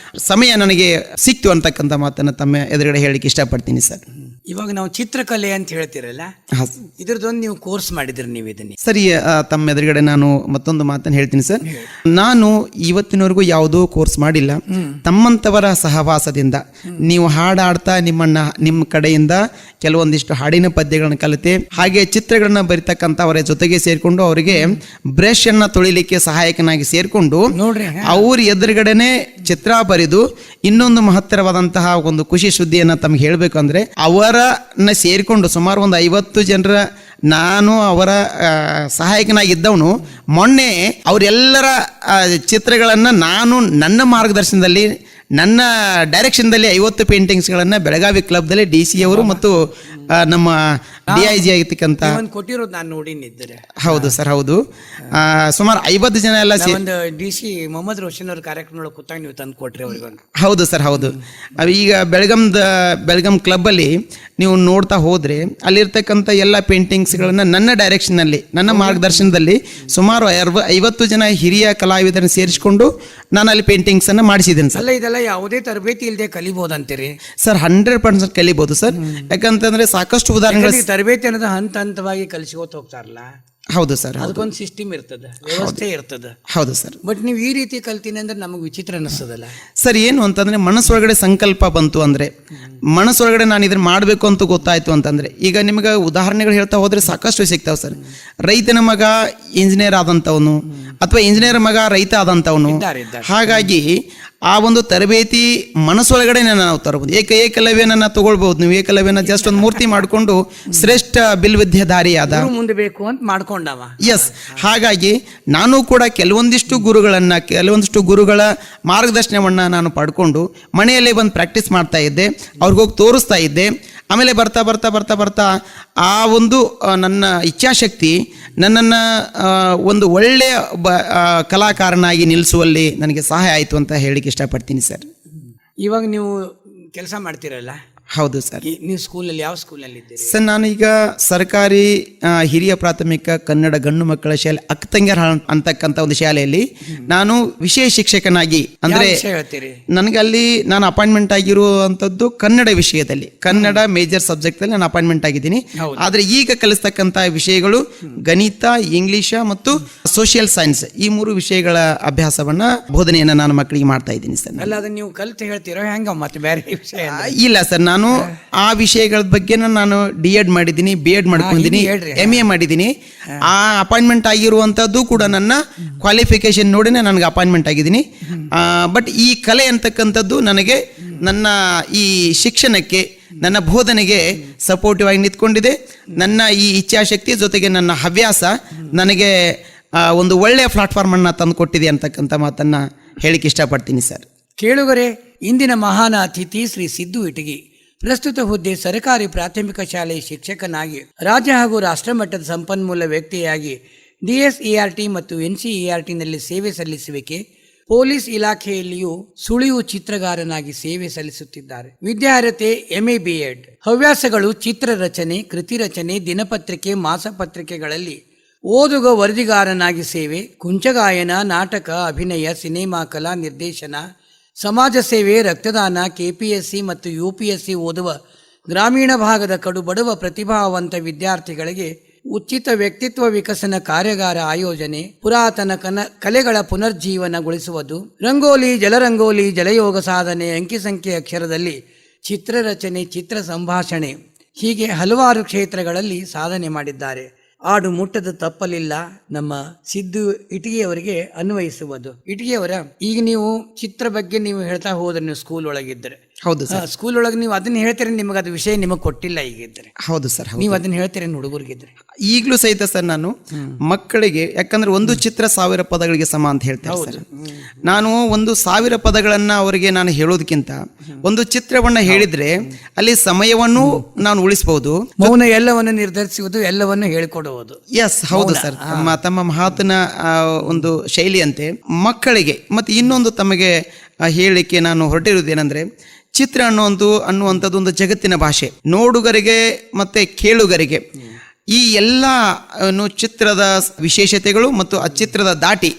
[SPEAKER 3] ಸಮಯ ನನಗೆ ಸಿಕ್ತು ಅಂತಕ್ಕಂಥ ಮಾತನ್ನು ತಮ್ಮ ಎದುರುಗಡೆ ಹೇಳಲಿಕ್ಕೆ ಇಷ್ಟಪಡ್ತೀನಿ ಸರ್.
[SPEAKER 2] ಇವಾಗ ನಾವು ಚಿತ್ರಕಲೆ ಅಂತ ಹೇಳ್ತಿರಲ್ಲ,
[SPEAKER 3] ಹಾಂ
[SPEAKER 2] ಇದ್ರದ್ದೊಂದು ನೀವು ಕೋರ್ಸ್ ಮಾಡಿದ್ರಿ, ನೀವು ಇದನ್ನೇ.
[SPEAKER 3] ಸರಿ, ತಮ್ಮ ಎದುರುಗಡೆ ನಾನು ಮತ್ತೊಂದು ಮಾತನ್ನು ಹೇಳ್ತೀನಿ ಸರ್. ನಾನು ಇವತ್ತಿನವರೆಗೂ ಯಾವುದೋ ಕೋರ್ಸ್ ಮಾಡಿಲ್ಲ. ತಮ್ಮಂಥವರ ಸಹವಾಸದಿಂದ ನೀವು ಹಾಡಾಡ್ತಾ ನಿಮ್ಮ ಕಡೆಯಿಂದ ಕೆಲವೊಂದಿಷ್ಟು ಹಾಡಿನ ಪದ್ಯಗಳನ್ನು ಕಲಿತೆ, ಹಾಗೆ ಚಿತ್ರಗಳನ್ನ ಬರಿತಕ್ಕಂಥವರ ಜೊತೆಗೆ ಸೇರಿಕೊಂಡು ಅವರಿಗೆ ಬ್ರಷ್ ಅನ್ನ ತೊಳಿಲಿಕ್ಕೆ ಸಹಾಯಕನಾಗಿ ಸೇರಿಕೊಂಡು
[SPEAKER 2] ನೋಡ್ರಿ,
[SPEAKER 3] ಅವ್ರ ಎದುರುಗಡೆನೆ ಚಿತ್ರ ಬರೆದು ಇನ್ನೊಂದು ಮಹತ್ತರವಾದಂತಹ ಒಂದು ಖುಷಿ ಸುದ್ದಿಯನ್ನು ತಮ್ಗೆ ಹೇಳಬೇಕು ಅಂದರೆ, ಅವರನ್ನ ಸೇರಿಕೊಂಡು ಸುಮಾರು ಒಂದು 50 ಜನರ ನಾನು ಅವರ ಸಹಾಯಕನಾಗಿದ್ದವನು ಮೊನ್ನೆ ಅವರೆಲ್ಲರ ಚಿತ್ರಗಳನ್ನು ನಾನು ನನ್ನ ಮಾರ್ಗದರ್ಶನದಲ್ಲಿ ನನ್ನ ಡೈರೆಕ್ಷನ್ದಲ್ಲಿ 50 ಪೇಂಟಿಂಗ್ಸ್ಗಳನ್ನು ಬೆಳಗಾವಿ ಕ್ಲಬ್ದಲ್ಲಿ DC ಅವರು ಮತ್ತು ನಮ್ಮ DIG ಆಗಿರ್ತಕ್ಕಂಥ
[SPEAKER 2] ಕೊಟ್ಟಿರೋದು ನಾನು ನೋಡಿನಿದ್ದರೆ.
[SPEAKER 3] ಹೌದು ಸರ್, ಹೌದು. ಸುಮಾರು 50 ಜನ ಎಲ್ಲ
[SPEAKER 2] ಒಂದು DC ಮೊಹಮ್ಮದ್ ರೋಷನ್ ಅವ್ರ ಕಾರ್ಯಕ್ರಮದೊಳಗೆ ಕೂತಾಗ ನೀವು ತಂದು ಕೊಟ್ರಿ ಅವ್ರಿಗೆ.
[SPEAKER 3] ಹೌದು ಸರ್, ಹೌದು. ಈಗ ಬೆಳಗಾಂ ಕ್ಲಬ್ಬಲ್ಲಿ ನೀವು ನೋಡ್ತಾ ಹೋದರೆ ಅಲ್ಲಿರ್ತಕ್ಕಂಥ ಎಲ್ಲ ಪೇಂಟಿಂಗ್ಸ್ಗಳನ್ನು ನನ್ನ ಡೈರೆಕ್ಷನ್ನಲ್ಲಿ ನನ್ನ ಮಾರ್ಗದರ್ಶನದಲ್ಲಿ ಸುಮಾರು 50 ಜನ ಹಿರಿಯ ಕಲಾವಿದರನ್ನು ಸೇರಿಸಿಕೊಂಡು ನಾನು ಅಲ್ಲಿ ಪೇಂಟಿಂಗ್ಸನ್ನು ಮಾಡಿಸಿದ್ದೇನೆ ಸರ್.
[SPEAKER 2] ಅಲ್ಲ, ಇದೆಲ್ಲ ಯಾವುದೇ ತರಬೇತಿ ಇಲ್ಲದೆ ಕಲಿಬಹುದಂತೀರಿ
[SPEAKER 3] ಸರ್? 100% ಕಲಿಬಹುದು ಸರ್. ಯಾಕಂತಂದ್ರೆ ಸಾಕಷ್ಟು ಉದಾಹರಣೆಗಳು.
[SPEAKER 2] ತರಬೇತಿ ಅನ್ನೋದು ಹಂತ ಹಂತವಾಗಿ ಕಲಿಸ್ಕೋತ ಹೋಗ್ತಾರಲ್ಲ.
[SPEAKER 3] ಹೌದು ಸರ್,
[SPEAKER 2] ಅದಕ್ಕೊಂದು ಸಿಸ್ಟಮ್ ಇರ್ತದೆ, ವ್ಯವಸ್ಥೆ ಇರ್ತದೆ.
[SPEAKER 3] ಹೌದು ಸರ್.
[SPEAKER 2] ಬಟ್ ನೀವು ಈ ರೀತಿ ಕಲ್ತೀನಿ ಅಂದ್ರೆ ನಮಗೆ ವಿಚಿತ್ರ ಅನಿಸ್ತದಲ್ಲ
[SPEAKER 3] ಸರ್. ಏನು ಅಂತಂದ್ರೆ ಮನಸ್ಸೊಳಗಡೆ ಸಂಕಲ್ಪ ಬಂತು ಅಂದ್ರೆ, ಮನಸ್ಸೊಳಗಡೆ ನಾನು ಇದನ್ನ ಮಾಡಬೇಕು ಅಂತ ಗೊತ್ತಾಯ್ತು ಅಂತಂದ್ರೆ, ಈಗ ನಿಮಗೆ ಉದಾಹರಣೆಗಳು ಹೇಳ್ತಾ ಹೋದ್ರೆ ಸಾಕಷ್ಟು ಸಿಗ್ತಾವೆ ಸರ್. ರೈತನ ಮಗ ಇಂಜಿನಿಯರ್ ಆದಂಥವನು ಅಥವಾ ಇಂಜಿನಿಯರ್ ಮಗ ರೈತ ಆದಂಥವನು. ಹಾಗಾಗಿ ಆ ಒಂದು ತರಬೇತಿ ಮನಸ್ಸೊಳಗಡೆ ನಾವು ತರಬಹುದು. ಏಕಲವ್ಯನ ತಗೊಳ್ಬಹುದು. ನೀವು ಏಕಲವ್ಯನ ಜಸ್ಟ್ ಒಂದು ಮೂರ್ತಿ ಮಾಡಿಕೊಂಡು ಶ್ರೇಷ್ಠ ಬಿಲ್ವಿದ್ಯಾಧಾರಿಯಾದ
[SPEAKER 2] ಮುಂದೆ ಬೇಕು ಅಂತ ಮಾಡ್ಕೊಂಡವ.
[SPEAKER 3] ಎಸ್, ಹಾಗಾಗಿ ನಾನು ಕೂಡ ಕೆಲವೊಂದಿಷ್ಟು ಗುರುಗಳ ಮಾರ್ಗದರ್ಶನವನ್ನು ನಾನು ಪಡ್ಕೊಂಡು ಮನೆಯಲ್ಲೇ ಬಂದು ಪ್ರಾಕ್ಟೀಸ್ ಮಾಡ್ತಾ ಇದ್ದೆ, ಅವ್ರಿಗೋಗಿ ತೋರಿಸ್ತಾ ಇದ್ದೆ. ಆಮೇಲೆ ಬರ್ತಾ ಬರ್ತಾ ಬರ್ತಾ ಬರ್ತಾ ಆ ಒಂದು ನನ್ನ ಇಚ್ಛಾಶಕ್ತಿ ನನ್ನನ್ನು ಒಂದು ಒಳ್ಳೆಯ ಕಲಾಕಾರನಾಗಿ ನಿಲ್ಲಿಸುವಲ್ಲಿ ನನಗೆ ಸಹಾಯ ಆಯಿತು ಅಂತ ಹೇಳಿಕ್ಕೆ ಇಷ್ಟಪಡ್ತೀನಿ ಸರ್.
[SPEAKER 2] ಇವಾಗ ನೀವು ಕೆಲಸ ಮಾಡ್ತೀರಲ್ಲ?
[SPEAKER 3] ಹೌದು ಸರ್.
[SPEAKER 2] ನೀವು ಸ್ಕೂಲಲ್ಲಿ ಯಾವ ಸ್ಕೂಲಲ್ಲಿ ಇದ್ದೀರಿ
[SPEAKER 3] ಸರ್? ನಾನು ಈಗ ಸರ್ಕಾರಿ ಹಿರಿಯ ಪ್ರಾಥಮಿಕ ಕನ್ನಡ ಗಂಡು ಮಕ್ಕಳ ಶಾಲೆ ಅಕ್ಕತಂಗ್ಯಾರ ಅಂತಕ್ಕಂಥ ಒಂದು ಶಾಲೆಯಲ್ಲಿ ನಾನು ವಿಷಯ ಶಿಕ್ಷಕನಾಗಿ, ಅಂದ್ರೆ ನನಗೆ ಅಲ್ಲಿ ನಾನು ಅಪಾಯಿಂಟ್ಮೆಂಟ್ ಆಗಿರುವಂಥದ್ದು ಕನ್ನಡ ವಿಷಯದಲ್ಲಿ, ಕನ್ನಡ ಮೇಜರ್ ಸಬ್ಜೆಕ್ಟ್ ಅಲ್ಲಿ ನಾನು ಅಪಾಯಿಂಟ್ಮೆಂಟ್ ಆಗಿದ್ದೀನಿ. ಆದ್ರೆ ಈಗ ಕಲಿಸ್ತಕ್ಕಂಥ ವಿಷಯಗಳು ಗಣಿತ, ಇಂಗ್ಲಿಷ್ ಮತ್ತು ಸೋಷಿಯಲ್ ಸೈನ್ಸ್, ಈ 3 ವಿಷಯಗಳ ಅಭ್ಯಾಸವನ್ನ ಬೋಧನೆಯನ್ನ ನಾನು ಮಕ್ಕಳಿಗೆ ಮಾಡ್ತಾ ಇದ್ದೀನಿ ಸರ್.
[SPEAKER 2] ಅಲ್ಲ, ಅದನ್ನ ನೀವು ಕಲಿತು ಹೇಳ್ತೀರೋ ಹೆಂಗ? ಮತ್ತೆ ಬೇರೆ ವಿಷಯ
[SPEAKER 3] ಇಲ್ಲ ಸರ್, ನಾನು ಆ ವಿಷಯಗಳ ಬಗ್ಗೆ ನಾನು DEd ಮಾಡಿದ್ದೀನಿ, B.Ed ಮಾಡ್ಕೊಂಡಿದ್ದೀನಿ, MA ಮಾಡಿದ್ದೀನಿ. ಆ ಅಪಾಯಿಂಟ್ಮೆಂಟ್ ಆಗಿರುವಂಥದ್ದು ಕೂಡ ನನ್ನ ಕ್ವಾಲಿಫಿಕೇಶನ್ ನೋಡಿನೇ ನನಗೆ ಅಪಾಯಿಂಟ್ಮೆಂಟ್ ಆಗಿದ್ದೀನಿ. ಬಟ್ ಈ ಕಲೆ ಅಂತಕ್ಕಂಥದ್ದು ನನಗೆ ನನ್ನ ಈ ಶಿಕ್ಷಣಕ್ಕೆ, ನನ್ನ ಬೋಧನೆಗೆ ಸಪೋರ್ಟಿವ್ ಆಗಿ ನಿಂತ್ಕೊಂಡಿದೆ. ನನ್ನ ಈ ಇಚ್ಛಾಶಕ್ತಿ ಜೊತೆಗೆ ನನ್ನ ಹವ್ಯಾಸ ನನಗೆ ಒಂದು ಒಳ್ಳೆಯ ಪ್ಲಾಟ್ಫಾರ್ಮನ್ನು ತಂದು ಕೊಟ್ಟಿದೆ ಅಂತಕ್ಕಂಥ ಮಾತನ್ನು ಹೇಳಿಕ್ಕೆ ಇಷ್ಟಪಡ್ತೀನಿ ಸರ್.
[SPEAKER 2] ಕೇಳುಗರೆ, ಇಂದಿನ ಮಹಾನ್ ಅತಿಥಿ ಶ್ರೀ ಸಿದ್ದು ಇಟಗಿ ಪ್ರಸ್ತುತ ಹುದ್ದೆ ಸರ್ಕಾರಿ ಪ್ರಾಥಮಿಕ ಶಾಲೆ ಶಿಕ್ಷಕನಾಗಿ, ರಾಜ್ಯ ಹಾಗೂ ರಾಷ್ಟ್ರ ಮಟ್ಟದ ಸಂಪನ್ಮೂಲ ವ್ಯಕ್ತಿಯಾಗಿ DSERT ಮತ್ತು NCERTನಲ್ಲಿ ಸೇವೆ ಸಲ್ಲಿಸುವಿಕೆ, ಪೊಲೀಸ್ ಇಲಾಖೆಯಲ್ಲಿಯೂ ಸುಳಿವು ಚಿತ್ರಗಾರನಾಗಿ ಸೇವೆ ಸಲ್ಲಿಸುತ್ತಿದ್ದಾರೆ. ವಿದ್ಯಾರ್ಹತೆ MA B.Ed. ಹವ್ಯಾಸಗಳು ಚಿತ್ರ ರಚನೆ, ಕೃತಿ ರಚನೆ, ದಿನಪತ್ರಿಕೆ, ಮಾಸಪತ್ರಿಕೆಗಳಲ್ಲಿ ಓದುಗ ವರದಿಗಾರನಾಗಿ ಸೇವೆ, ಕುಂಚಗಾಯನ, ನಾಟಕ, ಅಭಿನಯ, ಸಿನಿಮಾ, ಕಲಾ ನಿರ್ದೇಶನ, ಸಮಾಜ ಸೇವೆ, ರಕ್ತದಾನ, KPSC ಮತ್ತು UPSC ಓದುವ ಗ್ರಾಮೀಣ ಭಾಗದ ಕಡು ಬಡವ ಪ್ರತಿಭಾವಂತ ವಿದ್ಯಾರ್ಥಿಗಳಿಗೆ ಉಚಿತ ವ್ಯಕ್ತಿತ್ವ ವಿಕಸನ ಕಾರ್ಯಾಗಾರ ಆಯೋಜನೆ, ಪುರಾತನ ಕಲೆಗಳ ಪುನರ್ಜೀವನಗೊಳಿಸುವುದು, ರಂಗೋಲಿ, ಜಲರಂಗೋಲಿ, ಜಲಯೋಗ ಸಾಧನೆ, ಅಂಕಿಸಂಖ್ಯೆ ಅಕ್ಷರದಲ್ಲಿ ಚಿತ್ರರಚನೆ, ಚಿತ್ರ ಸಂಭಾಷಣೆ, ಹೀಗೆ ಹಲವಾರು ಕ್ಷೇತ್ರಗಳಲ್ಲಿ ಸಾಧನೆ ಮಾಡಿದ್ದಾರೆ. ಆಡು ಮುಟ್ಟದ ತಪ್ಪಲಿಲ್ಲ ನಮ್ಮ ಸಿದ್ದು ಇಟಗಿಯವರಿಗೆ ಅನ್ವಯಿಸುವುದು. ಇಟಗಿಯವರ, ಈಗ ನೀವು ಚಿತ್ರ ಬಗ್ಗೆ ನೀವು ಹೇಳ್ತಾ ಹೋದ್ರೆ, ನೀವು ಸ್ಕೂಲ್ ಒಳಗಿದ್ರೆ,
[SPEAKER 3] ಹೌದು ಸರ್,
[SPEAKER 2] ಸ್ಕೂಲ್ ಒಳಗೆ ನೀವು ಅದನ್ನ ಹೇಳ್ತೀರಿ, ನಿಮಗೆ ಅದು ವಿಷಯ ನಿಮಗೆ ಕೊಟ್ಟಿಲ್ಲ ಈಗಿದ್ರೆ.
[SPEAKER 3] ಹೌದು ಸರ್,
[SPEAKER 2] ನೀವು ಅದನ್ನ ಹೇಳ್ತೀರಿ ಹುಡುಗರಿಗಿದ್ರೆ?
[SPEAKER 3] ಈಗಲೂ ಸಹಿತ ಸರ್ ನಾನು ಮಕ್ಕಳಿಗೆ, ಯಾಕಂದ್ರೆ ಒಂದು ಚಿತ್ರ 1000 ಪದಗಳಿಗೆ ಸಮ ಅಂತ ಹೇಳ್ತೇನೆ ಸರ್. ನಾನು 1000 ಪದಗಳನ್ನ ಅವರಿಗೆ ನಾನು ಹೇಳೋದಕ್ಕಿಂತ ಒಂದು ಚಿತ್ರವನ್ನ ಹೇಳಿದ್ರೆ ಅಲ್ಲಿ ಸಮಯವನ್ನು ನಾನು ಉಳಿಸಬಹುದು.
[SPEAKER 2] ಮೌನ ಎಲ್ಲವನ್ನು ನಿರ್ಧರಿಸುವುದು, ಎಲ್ಲವನ್ನು ಹೇಳಿಕೊಡುವುದು.
[SPEAKER 3] ಎಸ್, ಹೌದು ಸರ್. ತಮ್ಮ ಮಹಾತ್ನ ಒಂದು ಶೈಲಿಯಂತೆ ಮಕ್ಕಳಿಗೆ ಮತ್ತೆ ಇನ್ನೊಂದು ತಮಗೆ ಹೇಳಿಕೆ ನಾನು ಹೊರಟಿರುವುದೇನೆಂದ್ರೆ, ಚಿತ್ರ ಅನ್ನುವಂಥದ್ದು ಒಂದು ಜಗತ್ತಿನ ಭಾಷೆ. ನೋಡುಗರಿಗೆ ಮತ್ತೆ ಕೇಳುಗರಿಗೆ ಈ ಎಲ್ಲ ಚಿತ್ರದ ವಿಶೇಷತೆಗಳು ಮತ್ತು ಆ ಚಿತ್ರದ ದಾಟಿ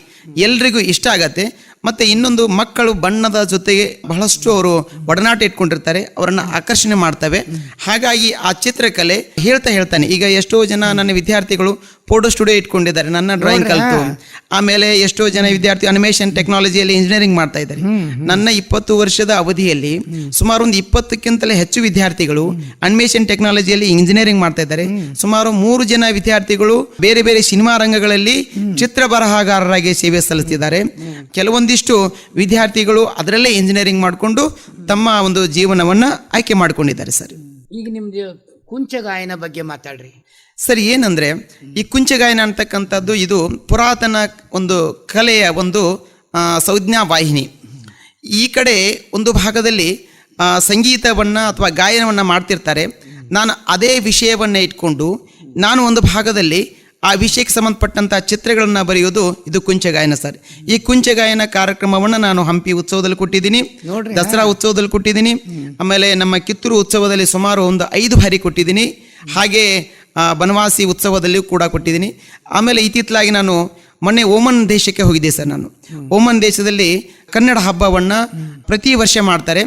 [SPEAKER 3] ಎಲ್ರಿಗೂ ಇಷ್ಟ ಆಗತ್ತೆ. ಮತ್ತು ಇನ್ನೊಂದು ಮಕ್ಕಳು ಬಣ್ಣದ ಜೊತೆಗೆ ಬಹಳಷ್ಟು ಅವರು ಒಡನಾಟ ಇಟ್ಕೊಂಡಿರ್ತಾರೆ, ಅವರನ್ನು ಆಕರ್ಷಣೆ ಮಾಡ್ತವೆ. ಹಾಗಾಗಿ ಆ ಚಿತ್ರಕಲೆ ಹೇಳ್ತಾನೆ. ಈಗ ಎಷ್ಟೋ ಜನ ನನ್ನ ವಿದ್ಯಾರ್ಥಿಗಳು ಫೋಟೋ ಸ್ಟುಡಿಯೋ ಇಟ್ಕೊಂಡಿದ್ದಾರೆ, ನನ್ನ ಡ್ರಾಯಿಂಗ್ ಕಲಿತು. ಆಮೇಲೆ ಎಷ್ಟೋ ಜನ ವಿದ್ಯಾರ್ಥಿ ಅನಿಮೇಷನ್ ಟೆಕ್ನಾಲಜಿಯಲ್ಲಿ ಇಂಜಿನಿಯರಿಂಗ್ ಮಾಡ್ತಾ ಇದ್ದಾರೆ. ನನ್ನ 20 ವರ್ಷದ ಅವಧಿಯಲ್ಲಿ ಸುಮಾರು ಒಂದು 20ಕ್ಕಿಂತಲೇ ಹೆಚ್ಚು ವಿದ್ಯಾರ್ಥಿಗಳು ಅನಿಮೇಷನ್ ಟೆಕ್ನಾಲಜಿಯಲ್ಲಿ ಇಂಜಿನಿಯರಿಂಗ್ ಮಾಡ್ತಾ ಇದ್ದಾರೆ. ಸುಮಾರು 3 ಜನ ವಿದ್ಯಾರ್ಥಿಗಳು ಬೇರೆ ಬೇರೆ ಸಿನಿಮಾ ರಂಗಗಳಲ್ಲಿ ಚಿತ್ರ ಬರಹಗಾರರಾಗಿ ಸೇವೆ ಸಲ್ಲಿಸ್ತಿದ್ದಾರೆ. ಕೆಲವೊಂದಿಷ್ಟು ವಿದ್ಯಾರ್ಥಿಗಳು ಅದರಲ್ಲೇ ಇಂಜಿನಿಯರಿಂಗ್ ಮಾಡಿಕೊಂಡು ತಮ್ಮ ಒಂದು ಜೀವನವನ್ನು ಆಯ್ಕೆ ಮಾಡಿಕೊಂಡಿದ್ದಾರೆ ಸರ್.
[SPEAKER 2] ಈಗ ನಿಮ್ದು ಕುಂಚ ಗಾಯನ ಬಗ್ಗೆ ಮಾತಾಡ್ರಿ
[SPEAKER 3] ಸರ್. ಏನಂದರೆ ಈ ಕುಂಚಗಾಯನ ಅಂತಕ್ಕಂಥದ್ದು ಇದು ಪುರಾತನ ಒಂದು ಕಲೆಯ ಒಂದು ಸಂಜ್ಞಾ ವಾಹಿನಿ. ಈ ಕಡೆ ಒಂದು ಭಾಗದಲ್ಲಿ ಸಂಗೀತವನ್ನು ಅಥವಾ ಗಾಯನವನ್ನು ಮಾಡ್ತಿರ್ತಾರೆ. ನಾನು ಅದೇ ವಿಷಯವನ್ನು ಇಟ್ಕೊಂಡು ನಾನು ಒಂದು ಭಾಗದಲ್ಲಿ ಆ ವಿಷಯಕ್ಕೆ ಸಂಬಂಧಪಟ್ಟಂಥ ಚಿತ್ರಗಳನ್ನು ಬರೆಯೋದು ಇದು ಕುಂಚಗಾಯನ ಸರ್. ಈ ಕುಂಚಗಾಯನ ಕಾರ್ಯಕ್ರಮವನ್ನು ನಾನು ಹಂಪಿ ಉತ್ಸವದಲ್ಲಿ ಕೊಟ್ಟಿದ್ದೀನಿ, ದಸರಾ ಉತ್ಸವದಲ್ಲಿ ಕೊಟ್ಟಿದ್ದೀನಿ, ಆಮೇಲೆ ನಮ್ಮ ಕಿತ್ತೂರು ಉತ್ಸವದಲ್ಲಿ ಸುಮಾರು ಒಂದು 5 ಬಾರಿ ಕೊಟ್ಟಿದ್ದೀನಿ. ಹಾಗೆ ಬನವಾಸಿ ಉತ್ಸವದಲ್ಲಿಯೂ ಕೂಡ ಕೊಟ್ಟಿದ್ದೀನಿ. ಆಮೇಲೆ ಇತ್ತಿತ್ತಲಾಗಿ ನಾನು ಮೊನ್ನೆ ಓಮನ್ ದೇಶಕ್ಕೆ ಹೋಗಿದ್ದೆ ಸರ್. ನಾನು ಓಮನ್ ದೇಶದಲ್ಲಿ ಕನ್ನಡ ಹಬ್ಬವನ್ನು ಪ್ರತಿ ವರ್ಷ ಮಾಡ್ತಾರೆ.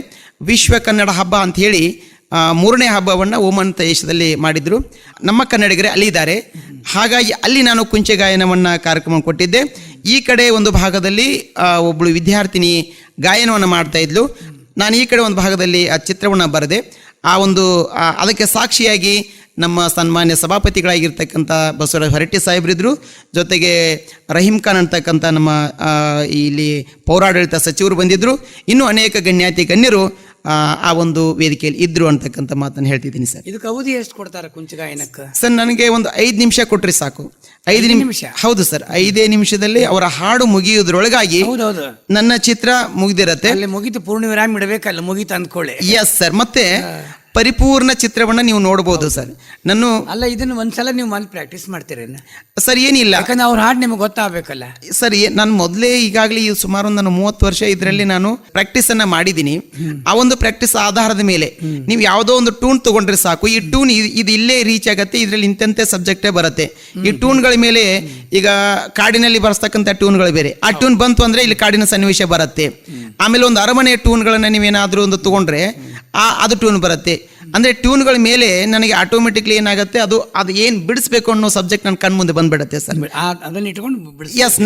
[SPEAKER 3] ವಿಶ್ವ ಕನ್ನಡ ಹಬ್ಬ ಅಂಥೇಳಿ 3ನೇ ಹಬ್ಬವನ್ನು ಓಮನ್ ದೇಶದಲ್ಲಿ ಮಾಡಿದರು. ನಮ್ಮ ಕನ್ನಡಿಗರೇ ಅಲ್ಲಿದ್ದಾರೆ. ಹಾಗಾಗಿ ಅಲ್ಲಿ ನಾನು ಕುಂಚಗಾಯನವನ್ನು ಕಾರ್ಯಕ್ರಮ ಕೊಟ್ಟಿದ್ದೆ. ಈ ಕಡೆ ಒಂದು ಭಾಗದಲ್ಲಿ ಒಬ್ಬಳು ವಿದ್ಯಾರ್ಥಿನಿ ಗಾಯನವನ್ನು ಮಾಡ್ತಾ ಇದ್ಲು. ನಾನು ಈ ಕಡೆ ಒಂದು ಭಾಗದಲ್ಲಿ ಆ ಚಿತ್ರವನ್ನು ಬರೆದೆ. ಅದಕ್ಕೆ ಸಾಕ್ಷಿಯಾಗಿ ನಮ್ಮ ಸನ್ಮಾನ್ಯ ಸಭಾಪತಿಗಳಾಗಿರ್ತಕ್ಕಂಥ ಬಸವರಾಜ ಹೊರಟ್ಟಿ ಸಾಹೇಬರಿದ್ದರು, ಜೊತೆಗೆ ರಹೀಂ ಖಾನ್ ಅಂತಕ್ಕಂಥ ನಮ್ಮ ಇಲ್ಲಿ ಪೌರಾಡಳಿತ ಸಚಿವರು ಬಂದಿದ್ದರು. ಇನ್ನೂ ಅನೇಕ ಗಣ್ಯರು ಆ ಒಂದು ವೇದಿಕೆಯಲ್ಲಿ ಇದ್ರು ಅಂತಕ್ಕಂಥ ಮಾತನ್ನು ಹೇಳ್ತಿದ್ದೀನಿ ಸರ್.
[SPEAKER 2] ಇದಕ್ಕೆ ಅವಧಿ ಎಷ್ಟು ಕೊಡ್ತಾರೆ ಕುಂಚಗಾಯನಕ್ಕೆ?
[SPEAKER 3] ಸರ್ ನನಗೆ ಒಂದು 5 ನಿಮಿಷ ಕೊಟ್ರಿ ಸಾಕು. 5 ನಿಮಿಷ? ಹೌದು ಸರ್. 5 ನಿಮಿಷದಲ್ಲಿ ಅವರ ಹಾಡು ಮುಗಿಯೋದ್ರೊಳಗಾಗಿ ನನ್ನ ಚಿತ್ರ ಮುಗಿದಿರತ್ತೆ.
[SPEAKER 2] ಅಲ್ಲಿ ಮುಗಿತು, ಪೂರ್ಣ ವಿರಾಮ ಇಡಬೇಕಲ್ಲ, ಮುಗಿತು ಅಂದ್ಕೊಳ್ಳಿ.
[SPEAKER 3] Yes sir. ಮತ್ತೆ ಪರಿಪೂರ್ಣ ಚಿತ್ರವನ್ನು ನೀವು ನೋಡ್ಬೋದು ಸರ್. ನಾನು
[SPEAKER 2] ಅಲ್ಲ, ಇದನ್ನು ಒಂದ್ಸಲ ನೀವು ಮನೆ ಪ್ರಾಕ್ಟೀಸ್ ಮಾಡ್ತೀರೇನು
[SPEAKER 3] ಸರ್? ಏನಿಲ್ಲ,
[SPEAKER 2] ಯಾಕಂದ್ರೆ ಅವ್ರ ಹಾಡು ನಿಮಗೆ ಗೊತ್ತಾಗಬೇಕಲ್ಲ
[SPEAKER 3] ಸರ್. ನಾನು ಮೊದಲೇ ಈಗಾಗಲೇ ಸುಮಾರು ನಾನು 30 ವರ್ಷ ಇದರಲ್ಲಿ ನಾನು ಪ್ರಾಕ್ಟೀಸನ್ನು ಮಾಡಿದ್ದೀನಿ. ಆ ಒಂದು ಪ್ರಾಕ್ಟೀಸ್ ಆಧಾರದ ಮೇಲೆ ನೀವು ಯಾವುದೋ ಒಂದು ಟೂನ್ ತೊಗೊಂಡ್ರೆ ಸಾಕು. ಈ ಟೂನ್ ಇದು ಇಲ್ಲೇ ರೀಚ್ ಆಗುತ್ತೆ, ಇದರಲ್ಲಿ ಇಂತೆ ಸಬ್ಜೆಕ್ಟೇ ಬರುತ್ತೆ. ಈ ಟೂನ್ಗಳ ಮೇಲೆ ಈಗ ಕಾಡಿನಲ್ಲಿ ಬರೆಸ್ತಕ್ಕಂಥ ಟ್ಯೂನ್ಗಳು ಬೇರೆ, ಆ ಟ್ಯೂನ್ ಬಂತು ಅಂದರೆ ಇಲ್ಲಿ ಕಾಡಿನ ಸನ್ನಿವೇಶ ಬರುತ್ತೆ. ಆಮೇಲೆ ಒಂದು ಅರಮನೆ ಟ್ಯೂನ್ಗಳನ್ನು ನೀವೇನಾದರೂ ಒಂದು ತೊಗೊಂಡ್ರೆ ಅದು ಟ್ಯೂನ್ ಬರುತ್ತೆ. ಅಂದರೆ ಟ್ಯೂನ್ಗಳ ಮೇಲೆ ನನಗೆ ಆಟೋಮೆಟಿಕ್ಲಿ ಏನಾಗುತ್ತೆ, ಅದು ಏನು ಬಿಡಿಸ್ಬೇಕು ಅನ್ನೋ ಸಬ್ಜೆಕ್ಟ್ ನನ್ನ ಕಣ್ಣು ಮುಂದೆ ಬಂದ್ಬಿಡುತ್ತೆ ಸರ್.
[SPEAKER 2] ಅದನ್ನ ಇಟ್ಕೊಂಡು
[SPEAKER 3] ಎಸ್,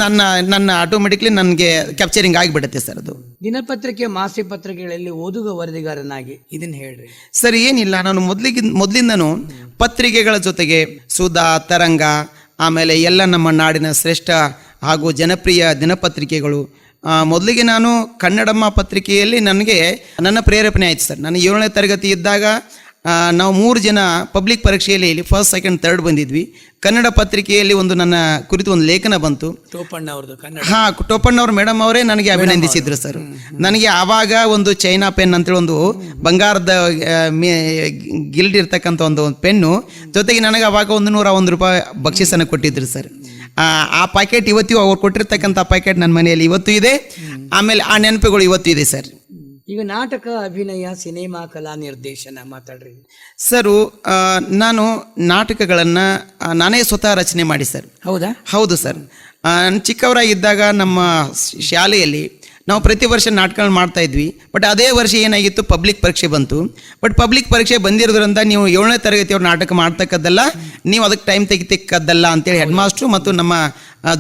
[SPEAKER 3] ನನ್ನ ಆಟೋಮೆಟಿಕ್ಲಿ ನನಗೆ ಕ್ಯಾಪ್ಚರಿಂಗ್ ಆಗಿಬಿಡುತ್ತೆ ಸರ್. ಅದು
[SPEAKER 2] ದಿನಪತ್ರಿಕೆ ಮಾಸಿಕ ಪತ್ರಿಕೆಗಳಲ್ಲಿ ಓದುಗ ವರದಿಗಾರನಾಗಿ ಇದನ್ನ ಹೇಳ್ರಿ
[SPEAKER 3] ಸರ್. ಏನಿಲ್ಲ, ನಾನು ಮೊದಲಿಂದನೂ ಪತ್ರಿಕೆಗಳ ಜೊತೆಗೆ ಸುಧಾ, ತರಂಗ, ಆಮೇಲೆ ಎಲ್ಲ ನಮ್ಮ ನಾಡಿನ ಶ್ರೇಷ್ಠ ಹಾಗೂ ಜನಪ್ರಿಯ ದಿನಪತ್ರಿಕೆಗಳು. ಮೊದಲಿಗೆ ನಾನು ಕನ್ನಡಮ್ಮ ಪತ್ರಿಕೆಯಲ್ಲಿ ನನಗೆ ನನ್ನ ಪ್ರೇರೇಪಣೆ ಆಯಿತು ಸರ್. ನಾನು 7ನೇ ತರಗತಿ ಇದ್ದಾಗ ನಾವು 3 ಜನ ಪಬ್ಲಿಕ್ ಪರೀಕ್ಷೆಯಲ್ಲಿ ಇಲ್ಲಿ 1st, 2nd, 3rd ಬಂದಿದ್ವಿ. ಕನ್ನಡ ಪತ್ರಿಕೆಯಲ್ಲಿ ನನ್ನ ಕುರಿತು ಒಂದು ಲೇಖನ ಬಂತು. ಟೋಪಣ್ಣವ್ರು ಮೇಡಮ್ ಅವರೇ ನನಗೆ ಅಭಿನಂದಿಸಿದ್ರು ಸರ್. ನನಗೆ ಆವಾಗ ಒಂದು ಚೈನಾ ಪೆನ್ ಅಂತೇಳಿ ಒಂದು ಬಂಗಾರದ ಗಿಲ್ಡ್ ಇರ್ತಕ್ಕಂಥ ಒಂದು ಪೆನ್ನು, ಜೊತೆಗೆ ನನಗೆ ಆವಾಗ 101 ರೂಪಾಯಿ ಬಕ್ಷೀಸನ್ನು ಕೊಟ್ಟಿದ್ರು ಸರ್. ಆ ಪ್ಯಾಕೆಟ್ ಇವತ್ತು ಅವ್ರು ಕೊಟ್ಟಿರ್ತಕ್ಕಂಥ ಪ್ಯಾಕೆಟ್ ನನ್ನ ಮನೆಯಲ್ಲಿ ಇವತ್ತು ಇದೆ. ಆಮೇಲೆ ಆ ನೆನಪುಗಳು ಇವತ್ತು ಇದೆ ಸರ್.
[SPEAKER 2] ಈಗ ನಾಟಕ, ಅಭಿನಯ, ಸಿನಿಮಾ, ಕಲಾ ನಿರ್ದೇಶನ ಮಾತಾಡ್ರಿ
[SPEAKER 3] ಸರು. ನಾನು ನಾಟಕಗಳನ್ನು ನಾನೇ ಸ್ವತಃ ರಚನೆ ಮಾಡಿ ಸರ್.
[SPEAKER 2] ಹೌದಾ?
[SPEAKER 3] ಹೌದು ಸರ್. ಚಿಕ್ಕವರಾಗಿದ್ದಾಗ ನಮ್ಮ ಶಾಲೆಯಲ್ಲಿ ನಾವು ಪ್ರತಿ ವರ್ಷ ನಾಟಕಗಳು ಮಾಡ್ತಾ ಇದ್ವಿ. ಬಟ್ ಅದೇ ವರ್ಷ ಏನಾಗಿತ್ತು, ಪಬ್ಲಿಕ್ ಪರೀಕ್ಷೆ ಬಂತು. ಬಟ್ ಪಬ್ಲಿಕ್ ಪರೀಕ್ಷೆ ಬಂದಿರೋದ್ರಿಂದ ನೀವು 7ನೇ ತರಗತಿಯವ್ರು ನಾಟಕ ಮಾಡ್ತಕ್ಕದ್ದಲ್ಲ, ನೀವು ಅದಕ್ಕೆ ಟೈಮ್ ತೆಗಿತಕ್ಕದ್ದಲ್ಲ ಅಂತೇಳಿ ಹೆಡ್ ಮಾಸ್ಟ್ರು ಮತ್ತು ನಮ್ಮ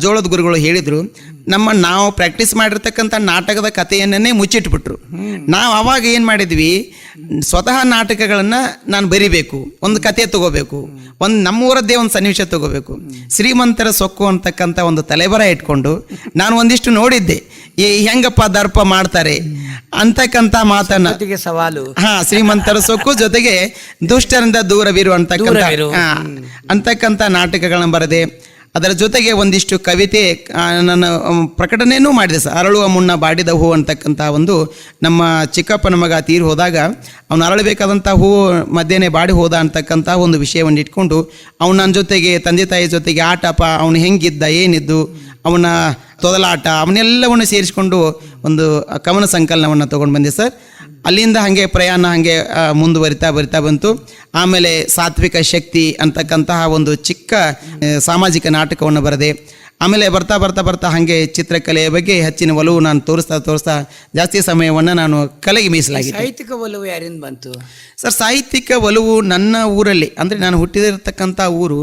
[SPEAKER 3] ಜೋಳದ ಗುರುಗಳು ಹೇಳಿದರು. ನಾವು ಪ್ರಾಕ್ಟೀಸ್ ಮಾಡಿರ್ತಕ್ಕಂಥ ನಾಟಕದ ಕಥೆಯನ್ನೇ ಮುಚ್ಚಿಟ್ಬಿಟ್ರು. ನಾವು ಅವಾಗ ಏನು ಮಾಡಿದ್ವಿ, ಸ್ವತಃ ನಾಟಕಗಳನ್ನು ನಾನು ಬರಿಬೇಕು, ಒಂದು ಕತೆ ತಗೋಬೇಕು, ನಮ್ಮೂರದ್ದೇ ಒಂದು ಸನ್ನಿವೇಶ ತಗೋಬೇಕು. ಶ್ರೀಮಂತರ ಸೊಕ್ಕು ಅಂತಕ್ಕಂಥ ಒಂದು ತಲೆಬರ ಇಟ್ಕೊಂಡು ನಾನು ಒಂದಿಷ್ಟು ನೋಡಿದ್ದೆ, ಹೆಂಗಪ್ಪ ದರ್ಪ ಮಾಡ್ತಾರೆ ಅಂತಕ್ಕಂಥ ಮಾತನ್ನ
[SPEAKER 2] ಸವಾಲು.
[SPEAKER 3] ಶ್ರೀಮಂತರ ಸೊಕ್ಕು ಜೊತೆಗೆ ದುಷ್ಟರಿಂದ ದೂರವಿರು ಅಂತಕ್ಕಂಥ ನಾಟಕಗಳನ್ನ ಬರದೆ, ಅದರ ಜೊತೆಗೆ ಒಂದಿಷ್ಟು ಕವಿತೆ ನನ್ನ ಪ್ರಕಟಣೆಯೂ ಮಾಡಿದೆ ಸರ್. ಅರಳುವ ಮುನ್ನ ಬಾಡಿದ ಹೂ ಅಂತಕ್ಕಂಥ ಒಂದು, ನಮ್ಮ ಚಿಕ್ಕಪ್ಪನ ಮಗ ತೀರಿ ಹೋದಾಗ ಅವನು ಅರಳಬೇಕಾದಂಥ ಹೂವು ಮಧ್ಯಾಹ್ನ ಬಾಡಿ ಹೋದ ಅಂತಕ್ಕಂಥ ಒಂದು ವಿಷಯವನ್ನು ಇಟ್ಕೊಂಡು ಅವನು ನನ್ನ ಜೊತೆಗೆ, ತಂದೆ ತಾಯಿ ಜೊತೆಗೆ ಆಟಪ, ಅವನು ಹೆಂಗಿದ್ದ, ಏನಿದ್ದು, ಅವನ ತೊದಲಾಟ, ಅವನ್ನೆಲ್ಲವನ್ನು ಸೇರಿಸಿಕೊಂಡು ಒಂದು ಕವನ ಸಂಕಲನವನ್ನು ತೊಗೊಂಡು ಬಂದೆ ಸರ್. ಅಲ್ಲಿಂದ ಹಾಗೆ ಪ್ರಯಾಣ ಹಾಗೆ ಮುಂದುವರಿತಾ ಬಂತು. ಆಮೇಲೆ ಸಾತ್ವಿಕ ಶಕ್ತಿ ಅಂತಕ್ಕಂತಹ ಒಂದು ಚಿಕ್ಕ ಸಾಮಾಜಿಕ ನಾಟಕವನ್ನು ಬರೆದೆ. ಆಮೇಲೆ ಬರ್ತಾ ಬರ್ತಾ ಬರ್ತಾ ಹಾಗೆ ಚಿತ್ರಕಲೆಯ ಬಗ್ಗೆ ಹೆಚ್ಚಿನ ಒಲವು ನಾನು ತೋರಿಸ್ತಾ ಜಾಸ್ತಿ ಸಮಯವನ್ನು ನಾನು ಕಲೆಗೆ ಮೀಸಲಾಗಿದ್ದೆ.
[SPEAKER 2] ಸಾಹಿತ್ಯಿಕ ಒಲವು ಯಾರಿಂದ ಬಂತು
[SPEAKER 3] ಸರ್? ಸಾಹಿತ್ಯಿಕ ಒಲವು ನನ್ನ ಊರಲ್ಲಿ, ಅಂದರೆ ನಾನು ಹುಟ್ಟಿದಿರತಕ್ಕಂಥ ಊರು,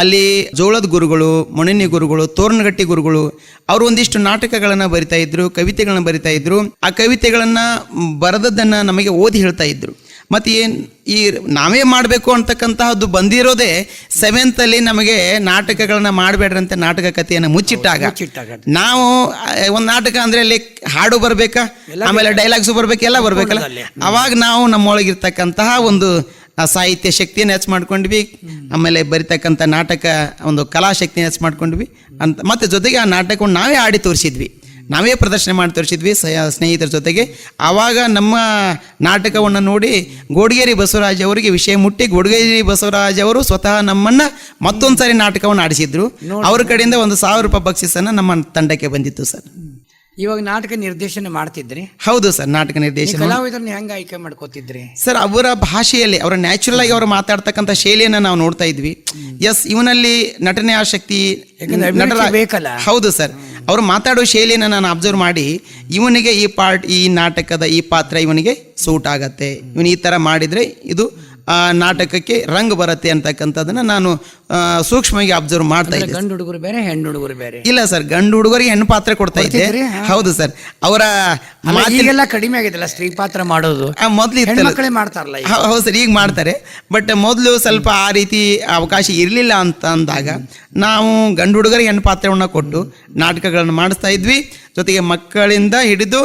[SPEAKER 3] ಅಲ್ಲಿ ಜೋಳದ ಗುರುಗಳು, ಮೊಣನಿ ಗುರುಗಳು, ತೋರಣಗಟ್ಟಿ ಗುರುಗಳು, ಅವರು ಒಂದಿಷ್ಟು ನಾಟಕಗಳನ್ನು ಬರಿತಾ ಇದ್ರು, ಕವಿತೆಗಳನ್ನು ಬರಿತಾ ಇದ್ರು. ಆ ಕವಿತೆಗಳನ್ನು ಬರೆದದ್ದನ್ನು ನಮಗೆ ಓದಿ ಹೇಳ್ತಾ ಇದ್ರು. ಮತ್ತು ಏನು ಈ ನಾವೇ ಮಾಡಬೇಕು ಅಂತಕ್ಕಂತಹದ್ದು ಬಂದಿರೋದೇ 7th ಅಲ್ಲಿ ನಮಗೆ ನಾಟಕಗಳನ್ನ ಮಾಡಬೇಡ್ರಂತೆ ನಾಟಕ ಕಥೆಯನ್ನು ಮುಚ್ಚಿಟ್ಟಾಗ ನಾವು ಒಂದು ನಾಟಕ ಅಂದರೆ ಅಲ್ಲಿ ಹಾಡು ಬರಬೇಕಾ, ಆಮೇಲೆ ಡೈಲಾಗ್ಸು ಬರ್ಬೇಕು, ಎಲ್ಲ ಬರಬೇಕಲ್ಲ. ಅವಾಗ ನಾವು ನಮ್ಮೊಳಗಿರ್ತಕ್ಕಂತಹ ಒಂದು ಸಾಹಿತ್ಯ ಶಕ್ತಿಯನ್ನು ಹೆಚ್ಚು ಮಾಡ್ಕೊಂಡ್ವಿ, ಆಮೇಲೆ ಬರಿತಕ್ಕಂಥ ನಾಟಕ ಒಂದು ಕಲಾಶಕ್ತಿಯನ್ನು ಹೆಚ್ಚು ಮಾಡ್ಕೊಂಡ್ವಿ ಅಂತ. ಮತ್ತು ಜೊತೆಗೆ ಆ ನಾಟಕವನ್ನು ನಾವೇ ಆಡಿ ತೋರಿಸಿದ್ವಿ, ನಾವೇ ಪ್ರದರ್ಶನ ಮಾಡಿ ತೋರಿಸಿದ್ವಿ ಸ್ನೇಹಿತರ ಜೊತೆಗೆ. ಆವಾಗ ನಮ್ಮ ನಾಟಕವನ್ನು ನೋಡಿ ಗೋಡಗೇರಿ ಬಸವರಾಜ್ ಅವರಿಗೆ ವಿಷಯ ಮುಟ್ಟಿ ಗೋಡಗೇರಿ ಬಸವರಾಜ್ ಅವರು ಸ್ವತಃ ನಮ್ಮನ್ನು ಮತ್ತೊಂದು ಸಾರಿ ನಾಟಕವನ್ನು ಆಡಿಸಿದ್ರು. ಅವ್ರ ಕಡೆಯಿಂದ 1,000 ರೂಪಾಯಿ ಬಕ್ಷಿಸನ್ನು ನಮ್ಮ ತಂಡಕ್ಕೆ ಬಂದಿತ್ತು ಸರ್.
[SPEAKER 2] ಇವಾಗ ನಾಟಕ ನಿರ್ದೇಶನ ಮಾಡ್ತಿದ್ರಿ?
[SPEAKER 3] ಹೌದು ಸರ್, ನಾಟಕ ನಿರ್ದೇಶನ.
[SPEAKER 2] ಕಲಾವಿದರನ್ನ ಹೆಂಗೆ ಆಯ್ಕೆ ಮಾಡ್ಕೋತಿದ್ರಿ
[SPEAKER 3] ಸರ್? ಅವರ ಭಾಷೆಯಲ್ಲಿ, ಅವರ ನ್ಯಾಚುರಲ್ ಆಗಿ ಅವರು ಮಾತಾಡ್ತಕ್ಕಂಥ ಶೈಲಿಯನ್ನು ನಾವು ನೋಡ್ತಾ ಇದ್ವಿ. ಎಸ್, ಇವನಲ್ಲಿ ನಟನೆ ಆಸಕ್ತಿ
[SPEAKER 2] ಬೇಕಲ್ಲ.
[SPEAKER 3] ಹೌದು ಸರ್, ಅವರು ಮಾತಾಡೋ ಶೈಲಿಯನ್ನು ನಾನು ಅಬ್ಸರ್ವ್ ಮಾಡಿ ಇವನಿಗೆ ಈ ಪಾರ್ಟ್, ಈ ನಾಟಕದ ಈ ಪಾತ್ರ ಇವನಿಗೆ ಸೂಟ್ ಆಗತ್ತೆ, ಇವನು ಈ ಥರ ಮಾಡಿದರೆ ಇದು ನಾಟಕಕ್ಕೆ ರಂಗ್ ಬರುತ್ತೆ ಅಂತಕ್ಕಂಥದ್ದನ್ನು ನಾನು ಸೂಕ್ಷ್ಮವಾಗಿ ಅಬ್ಸರ್ವ್ ಮಾಡ್ತಾ ಇದ್ದೆ.
[SPEAKER 2] ಗಂಡು ಹುಡುಗರು ಬೇರೆ, ಹೆಣ್ಣು ಹುಡುಗರು ಬೇರೆ?
[SPEAKER 3] ಇಲ್ಲ ಸರ್, ಗಂಡು ಹುಡುಗರಿಗೆ ಹೆಣ್ಣು ಪಾತ್ರ ಕೊಡ್ತಾ ಇದ್ದೆ. ಹೌದು ಸರ್, ಅವರ
[SPEAKER 2] ಮಾತಿಗೆಲ್ಲ ಕಡಿಮೆ ಆಗಿದೆಲ್ಲ ಸ್ತ್ರೀ ಪಾತ್ರ ಮಾಡೋದು,
[SPEAKER 3] ಮೊದಲು
[SPEAKER 2] ಮಕ್ಕಳೇ ಮಾಡ್ತಾರಲ್ಲ.
[SPEAKER 3] ಹೌದು ಸರ್, ಈಗ ಮಾಡ್ತಾರೆ. ಬಟ್ ಮೊದಲು ಸ್ವಲ್ಪ ಆ ರೀತಿ ಅವಕಾಶ ಇರಲಿಲ್ಲ ಅಂತ ಅಂದಾಗ ನಾವು ಗಂಡು ಹುಡುಗರಿಗೆ ಹೆಣ್ಣು ಪಾತ್ರವನ್ನು ಕೊಟ್ಟು ನಾಟಕಗಳನ್ನು ಮಾಡಿಸ್ತಾ ಇದ್ವಿ. ಜೊತೆಗೆ ಮಕ್ಕಳಿಂದ ಹಿಡಿದು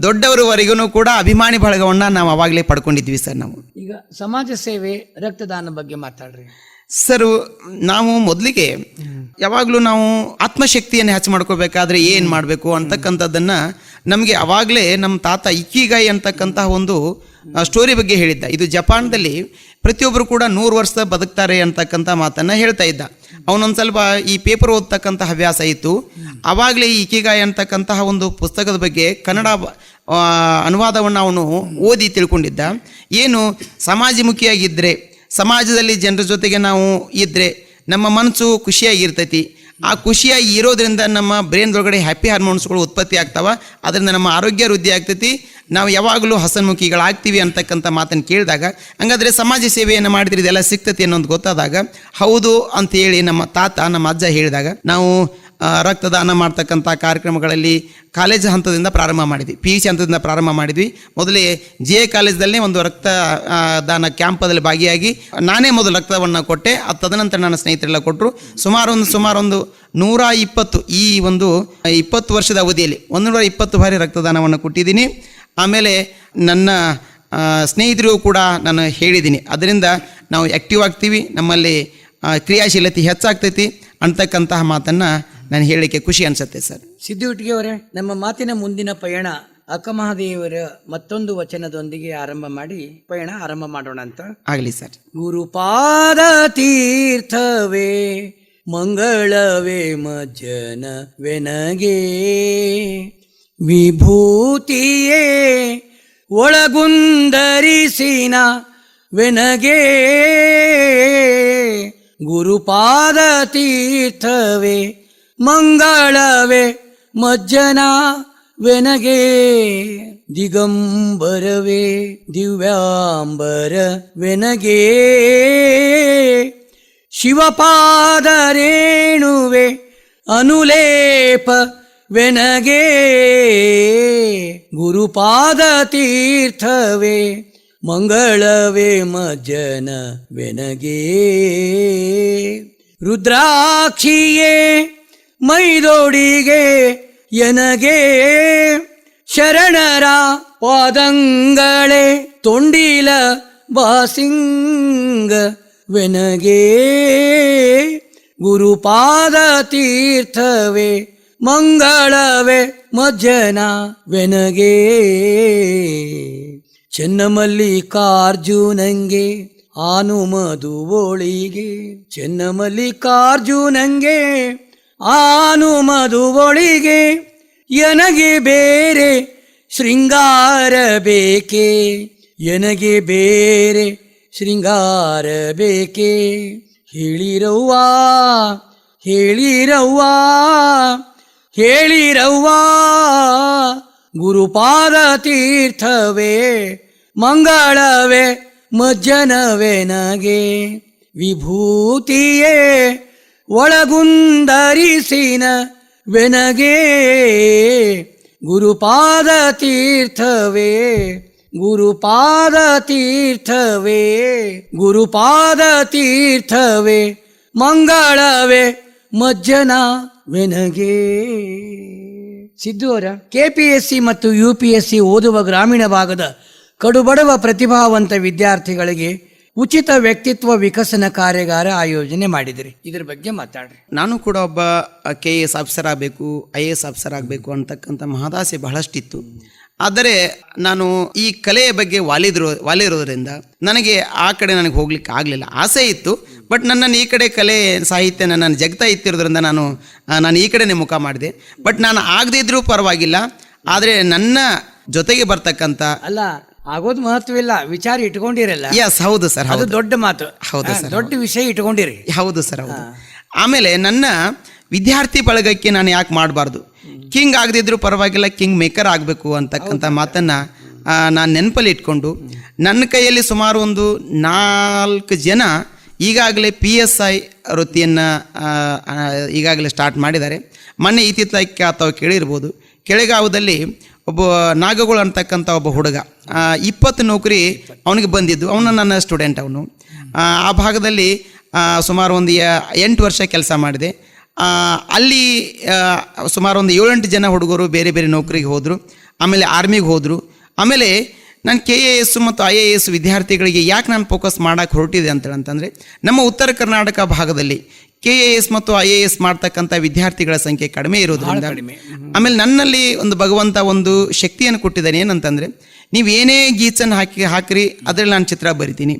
[SPEAKER 3] ದೊಡ್ಡವರವರೆಗೂ ಕೂಡ ಅಭಿಮಾನಿ ಬಳಗವನ್ನು ನಾವು ಅವಾಗಲೇ ಪಡ್ಕೊಂಡಿದ್ವಿ ಸರ್. ನಾವು
[SPEAKER 2] ಈಗ ಸಮಾಜ ಸೇವೆ, ರಕ್ತದಾನ ಬಗ್ಗೆ ಮಾತಾಡ್ರಿ
[SPEAKER 3] ಸರ್. ನಾವು ಮೊದಲಿಗೆ ಯಾವಾಗಲೂ ನಾವು ಆತ್ಮಶಕ್ತಿಯನ್ನು ಹೆಚ್ಚು ಮಾಡ್ಕೋಬೇಕಾದ್ರೆ ಏನು ಮಾಡಬೇಕು ಅಂತಕ್ಕಂಥದ್ದನ್ನು ನಮಗೆ ಅವಾಗಲೇ ನಮ್ಮ ತಾತ ಇಕಿಗಾಯಿ ಅಂತಕ್ಕಂತಹ ಒಂದು ಸ್ಟೋರಿ ಬಗ್ಗೆ ಹೇಳಿದ್ದ. ಇದು ಜಪಾನ್ದಲ್ಲಿ ಪ್ರತಿಯೊಬ್ಬರು ಕೂಡ 100 ವರ್ಷ ಬದುಕ್ತಾರೆ ಅಂತಕ್ಕಂಥ ಮಾತನ್ನು ಹೇಳ್ತಾ ಇದ್ದ. ಅವನೊಂದು ಸ್ವಲ್ಪ ಈ ಪೇಪರ್ ಓದ್ತಕ್ಕಂಥ ಹವ್ಯಾಸ ಇತ್ತು. ಆವಾಗಲೇ ಈ ಇಕಿಗಾಯಿ ಅಂತಕ್ಕಂತಹ ಒಂದು ಪುಸ್ತಕದ ಬಗ್ಗೆ ಕನ್ನಡ ಅನುವಾದವನ್ನು ಅವನು ಓದಿ ತಿಳ್ಕೊಂಡಿದ್ದ. ಏನು ಸಮಾಜಮುಖಿಯಾಗಿದ್ದರೆ, ಸಮಾಜದಲ್ಲಿ ಜನರ ಜೊತೆಗೆ ನಾವು ಇದ್ದರೆ ನಮ್ಮ ಮನಸ್ಸು ಖುಷಿಯಾಗಿರ್ತೈತಿ. ಆ ಖುಷಿಯಾಗಿ ಇರೋದ್ರಿಂದ ನಮ್ಮ ಬ್ರೈನ್ದೊಳಗಡೆ ಹ್ಯಾಪಿ ಹಾರ್ಮೋನ್ಸ್ಗಳು ಉತ್ಪತ್ತಿ ಆಗ್ತಾವ, ಅದರಿಂದ ನಮ್ಮ ಆರೋಗ್ಯ ವೃದ್ಧಿ ಆಗ್ತೈತಿ, ನಾವು ಯಾವಾಗಲೂ ಹಸನ್ಮುಖಿಗಳಾಗ್ತೀವಿ ಅಂತಕ್ಕಂಥ ಮಾತನ್ನು ಕೇಳಿದಾಗ, ಹಂಗಾದರೆ ಸಮಾಜ ಸೇವೆಯನ್ನು ಮಾಡಿದ್ರೆ ಇದೆಲ್ಲ ಸಿಗ್ತತಿ ಅನ್ನೋದು ಗೊತ್ತಾದಾಗ, ಹೌದು ಅಂತೇಳಿ ನಮ್ಮ ತಾತ, ನಮ್ಮ ಅಜ್ಜ ಹೇಳಿದಾಗ ನಾವು ರಕ್ತದಾನ ಮಾಡ್ತಕ್ಕಂಥ ಕಾರ್ಯಕ್ರಮಗಳಲ್ಲಿ ಕಾಲೇಜ್ ಹಂತದಿಂದ ಪ್ರಾರಂಭ ಮಾಡಿದ್ವಿ, PUC ಹಂತದಿಂದ ಪ್ರಾರಂಭ ಮಾಡಿದ್ವಿ. ಮೊದಲೇ JA ಕಾಲೇಜ್ದಲ್ಲೇ ಒಂದು ರಕ್ತದಾನ ಕ್ಯಾಂಪದಲ್ಲಿ ಭಾಗಿಯಾಗಿ ನಾನೇ ಮೊದಲು ರಕ್ತವನ್ನು ಕೊಟ್ಟೆ. ತದನಂತರ ನನ್ನ ಸ್ನೇಹಿತರೆಲ್ಲ ಕೊಟ್ಟರು. ಸುಮಾರು ಒಂದು 120, ಈ ಒಂದು 20 ವರ್ಷದ ಅವಧಿಯಲ್ಲಿ 120 ಬಾರಿ ರಕ್ತದಾನವನ್ನು ಕೊಟ್ಟಿದ್ದೀನಿ. ಆಮೇಲೆ ನನ್ನ ಸ್ನೇಹಿತರಿಗೂ ಕೂಡ ನಾನು ಹೇಳಿದ್ದೀನಿ, ಅದರಿಂದ ನಾವು ಆ್ಯಕ್ಟಿವ್ ಆಗ್ತೀವಿ, ನಮ್ಮಲ್ಲಿ ಕ್ರಿಯಾಶೀಲತೆ ಹೆಚ್ಚಾಗ್ತೈತಿ ಅಂತಕ್ಕಂತಹ ಮಾತನ್ನು ನಾನು ಹೇಳಲಿಕ್ಕೆ ಖುಷಿ ಅನಿಸುತ್ತೆ ಸರ್.
[SPEAKER 2] ಸಿದ್ದು ಇಟ್ಗೆ ಅವರೇ, ನಮ್ಮ ಮಾತಿನ ಮುಂದಿನ ಪಯಣ ಅಕ್ಕಮಹಾದೇವರ ಮತ್ತೊಂದು ವಚನದೊಂದಿಗೆ ಆರಂಭ ಮಾಡೋಣ ಅಂತ.
[SPEAKER 3] ಆಗಲಿ ಸರ್.
[SPEAKER 2] ಗುರುಪಾದ ತೀರ್ಥವೇ ಮಂಗಳವೇ ಮಜ್ಜನ ವೆನಗೆ, ವಿಭೂತಿಯೇ ಒಳಗುಂದರಿಸಿನ ವೆನಗೆ, ಗುರುಪಾದ ತೀರ್ಥವೇ ಮಂಗಳವೇ ಮಜ್ಜನ ವೆನಗೆ, ದಿಗಂಬರವೇ ದಿವ್ಯಾಂಬರ ವೆನಗೆ, ಶಿವಪಾದ ರೇಣುವೆ ಅನುಲೇಪ ವೆನಗೆ, ಗುರುಪಾದ ತೀರ್ಥವೇ ಮಂಗಳವೇ ಮಜ್ಜನ ವೆನಗೆ, ರುದ್ರಾಕ್ಷಿಯೇ ಮೈದೋಡಿಗೆ ಎನಗೆ, ಶರಣರ ಪಾದಂಗಳೇ ತೊಂಡಿಲ ಬಾಸಿಂಗ ವೆನಗೆ, ಗುರುಪಾದ ತೀರ್ಥವೇ ಮಂಗಳವೇ ಮಜ್ಜನ ವೆನಗೆ, ಚೆನ್ನಮಲ್ಲಿಕಾರ್ಜುನಂಗೆ ಆನುಮದುವೊಳಿಗೆ, ಚೆನ್ನಮಲ್ಲಿಕಾರ್ಜುನಂಗೆ ಆನುಮದುವೊಳಿಗೆ, ಎನಗೆ ಬೇರೆ ಶೃಂಗಾರ ಬೇಕೆ, ಎನಗೆ ಬೇರೆ ಶೃಂಗಾರ ಬೇಕೆ, ಹೇಳಿರವ್ವ ಹೇಳಿರವ್ವ ಹೇಳಿರವ್ವ ಗುರುಪಾದ ತೀರ್ಥವೇ ಮಂಗಳವೇ ಮಜ್ಜನವೇ ನಗೆ ವಿಭೂತಿಯೇ ಒಳಗುಂದರಿಸಿನ ವೆನಗೆ ಗುರುಪಾದ ತೀರ್ಥವೇ ಗುರುಪಾದ ತೀರ್ಥವೇ ಗುರುಪಾದ ತೀರ್ಥವೇ ಮಂಗಳವೇ ಮಜ್ಜನ ವೆನಗೆ. ಸಿದ್ದು ಅವರ KPSC ಮತ್ತು UPSC ಓದುವ ಗ್ರಾಮೀಣ ಭಾಗದ ಕಡುಬಡವ ಪ್ರತಿಭಾವಂತ ವಿದ್ಯಾರ್ಥಿಗಳಿಗೆ ಉಚಿತ ವ್ಯಕ್ತಿತ್ವ ವಿಕಸನ ಕಾರ್ಯಾಗಾರ ಆಯೋಜನೆ ಮಾಡಿದಿರಿ. ಇದ್ರ ಬಗ್ಗೆ ಮಾತಾಡ್ರಿ.
[SPEAKER 3] ನಾನು ಕೂಡ ಒಬ್ಬ KAS ಆಫೀಸರ್ ಆಗಬೇಕು, IAS ಆಫೀಸರ್ ಆಗಬೇಕು ಅಂತಕ್ಕಂಥ ಮಹದಾಸೆ ಬಹಳಷ್ಟಿತ್ತು. ಆದರೆ ನಾನು ಈ ಕಲೆಯ ಬಗ್ಗೆ ವಾಲಿರೋದ್ರಿಂದ ನನಗೆ ಆ ಕಡೆ ನನಗೆ ಹೋಗ್ಲಿಕ್ಕೆ ಆಗಲಿಲ್ಲ. ಆಸೆ ಇತ್ತು, ಬಟ್ ನನ್ನನ್ನು ಈ ಕಡೆ ಕಲೆ ಸಾಹಿತ್ಯ ನನ್ನನ್ನು ಜಗ್ತಾ ಇತ್ತಿರೋದ್ರಿಂದ ನಾನು ಈ ಕಡೆನೇ ಮುಖ ಮಾಡಿದೆ. ಬಟ್ ನಾನು ಆಗದೇ ಇದ್ರೂ ಪರವಾಗಿಲ್ಲ, ಆದರೆ ನನ್ನ ಜೊತೆಗೆ ಬರ್ತಕ್ಕಂಥ
[SPEAKER 2] ಅಲ್ಲ ಆಗೋದು ಮಹತ್ವವಿಲ್ಲ, ವಿಚಾರ ಇಟ್ಕೊಂಡಿರಲ್ಲ.
[SPEAKER 3] ಎಸ್, ಹೌದು ಸರ್,
[SPEAKER 2] ಅದು ದೊಡ್ಡ ಮಾತು.
[SPEAKER 3] ಹೌದು ಸರ್,
[SPEAKER 2] ದೊಡ್ಡ ವಿಷಯ ಇಟ್ಕೊಂಡಿರಿ.
[SPEAKER 3] ಹೌದು ಸರ್, ಹೌದು. ಆಮೇಲೆ ನನ್ನ ವಿದ್ಯಾರ್ಥಿ ಬಳಗಕ್ಕೆ ನಾನು ಯಾಕೆ ಮಾಡಬಾರ್ದು, ಕಿಂಗ್ ಆಗದಿದ್ರೂ ಪರವಾಗಿಲ್ಲ, ಕಿಂಗ್ ಮೇಕರ್ ಆಗಬೇಕು ಅಂತಕ್ಕಂಥ ಮಾತನ್ನು ನಾನು ನೆನಪಲ್ಲಿ ಇಟ್ಕೊಂಡು ನನ್ನ ಕೈಯಲ್ಲಿ ಸುಮಾರು ಒಂದು 4 ಜನ ಈಗಾಗಲೇ PSI ವೃತ್ತಿಯನ್ನು ಈಗಾಗಲೇ ಸ್ಟಾರ್ಟ್ ಮಾಡಿದ್ದಾರೆ. ಮೊನ್ನೆ ಇತ್ತಿತ್ತಕ್ಕೆ ತಾವು ಕೇಳಿರ್ಬೋದು, ಕೆಳಗಾವದಲ್ಲಿ ಒಬ್ಬ ನಾಗಗೋಳ ಅಂತಕ್ಕಂಥ ಒಬ್ಬ ಹುಡುಗ 20 ನೌಕರಿ ಅವನಿಗೆ ಬಂದಿದ್ದು. ಅವನು ನನ್ನ ಸ್ಟೂಡೆಂಟ್. ಅವನು ಆ ಭಾಗದಲ್ಲಿ ಸುಮಾರು ಒಂದು 8 ವರ್ಷ ಕೆಲಸ ಮಾಡಿದೆ. ಅಲ್ಲಿ ಸುಮಾರು ಒಂದು 7-8 ಜನ ಹುಡುಗರು ಬೇರೆ ಬೇರೆ ನೌಕರಿಗೆ ಹೋದರು, ಆಮೇಲೆ ಆರ್ಮಿಗೆ ಹೋದರು. ಆಮೇಲೆ ನಾನು KAS ಮತ್ತು IAS ವಿದ್ಯಾರ್ಥಿಗಳಿಗೆ ಯಾಕೆ ನಾನು ಫೋಕಸ್ ಮಾಡೋಕ್ಕೆ ಹೊರಟಿದೆ ಅಂತಂದರೆ, ನಮ್ಮ ಉತ್ತರ ಕರ್ನಾಟಕ ಭಾಗದಲ್ಲಿ KAS ಮತ್ತು IAS ಮಾಡ್ತಕ್ಕಂಥ ವಿದ್ಯಾರ್ಥಿಗಳ ಸಂಖ್ಯೆ ಕಡಿಮೆ ಇರೋದ್ರಿಂದ, ಆಮೇಲೆ ನನ್ನಲ್ಲಿ ಒಂದು ಭಗವಂತ ಒಂದು ಶಕ್ತಿಯನ್ನು ಕೊಟ್ಟಿದ್ದಾನೆ. ಏನಂತಂದರೆ, ನೀವು ಏನೇ ಗೀಚನ್ನು ಹಾಕಿರಿ ಅದರಲ್ಲಿ ನಾನು ಚಿತ್ರ ಬರಿತೀನಿ.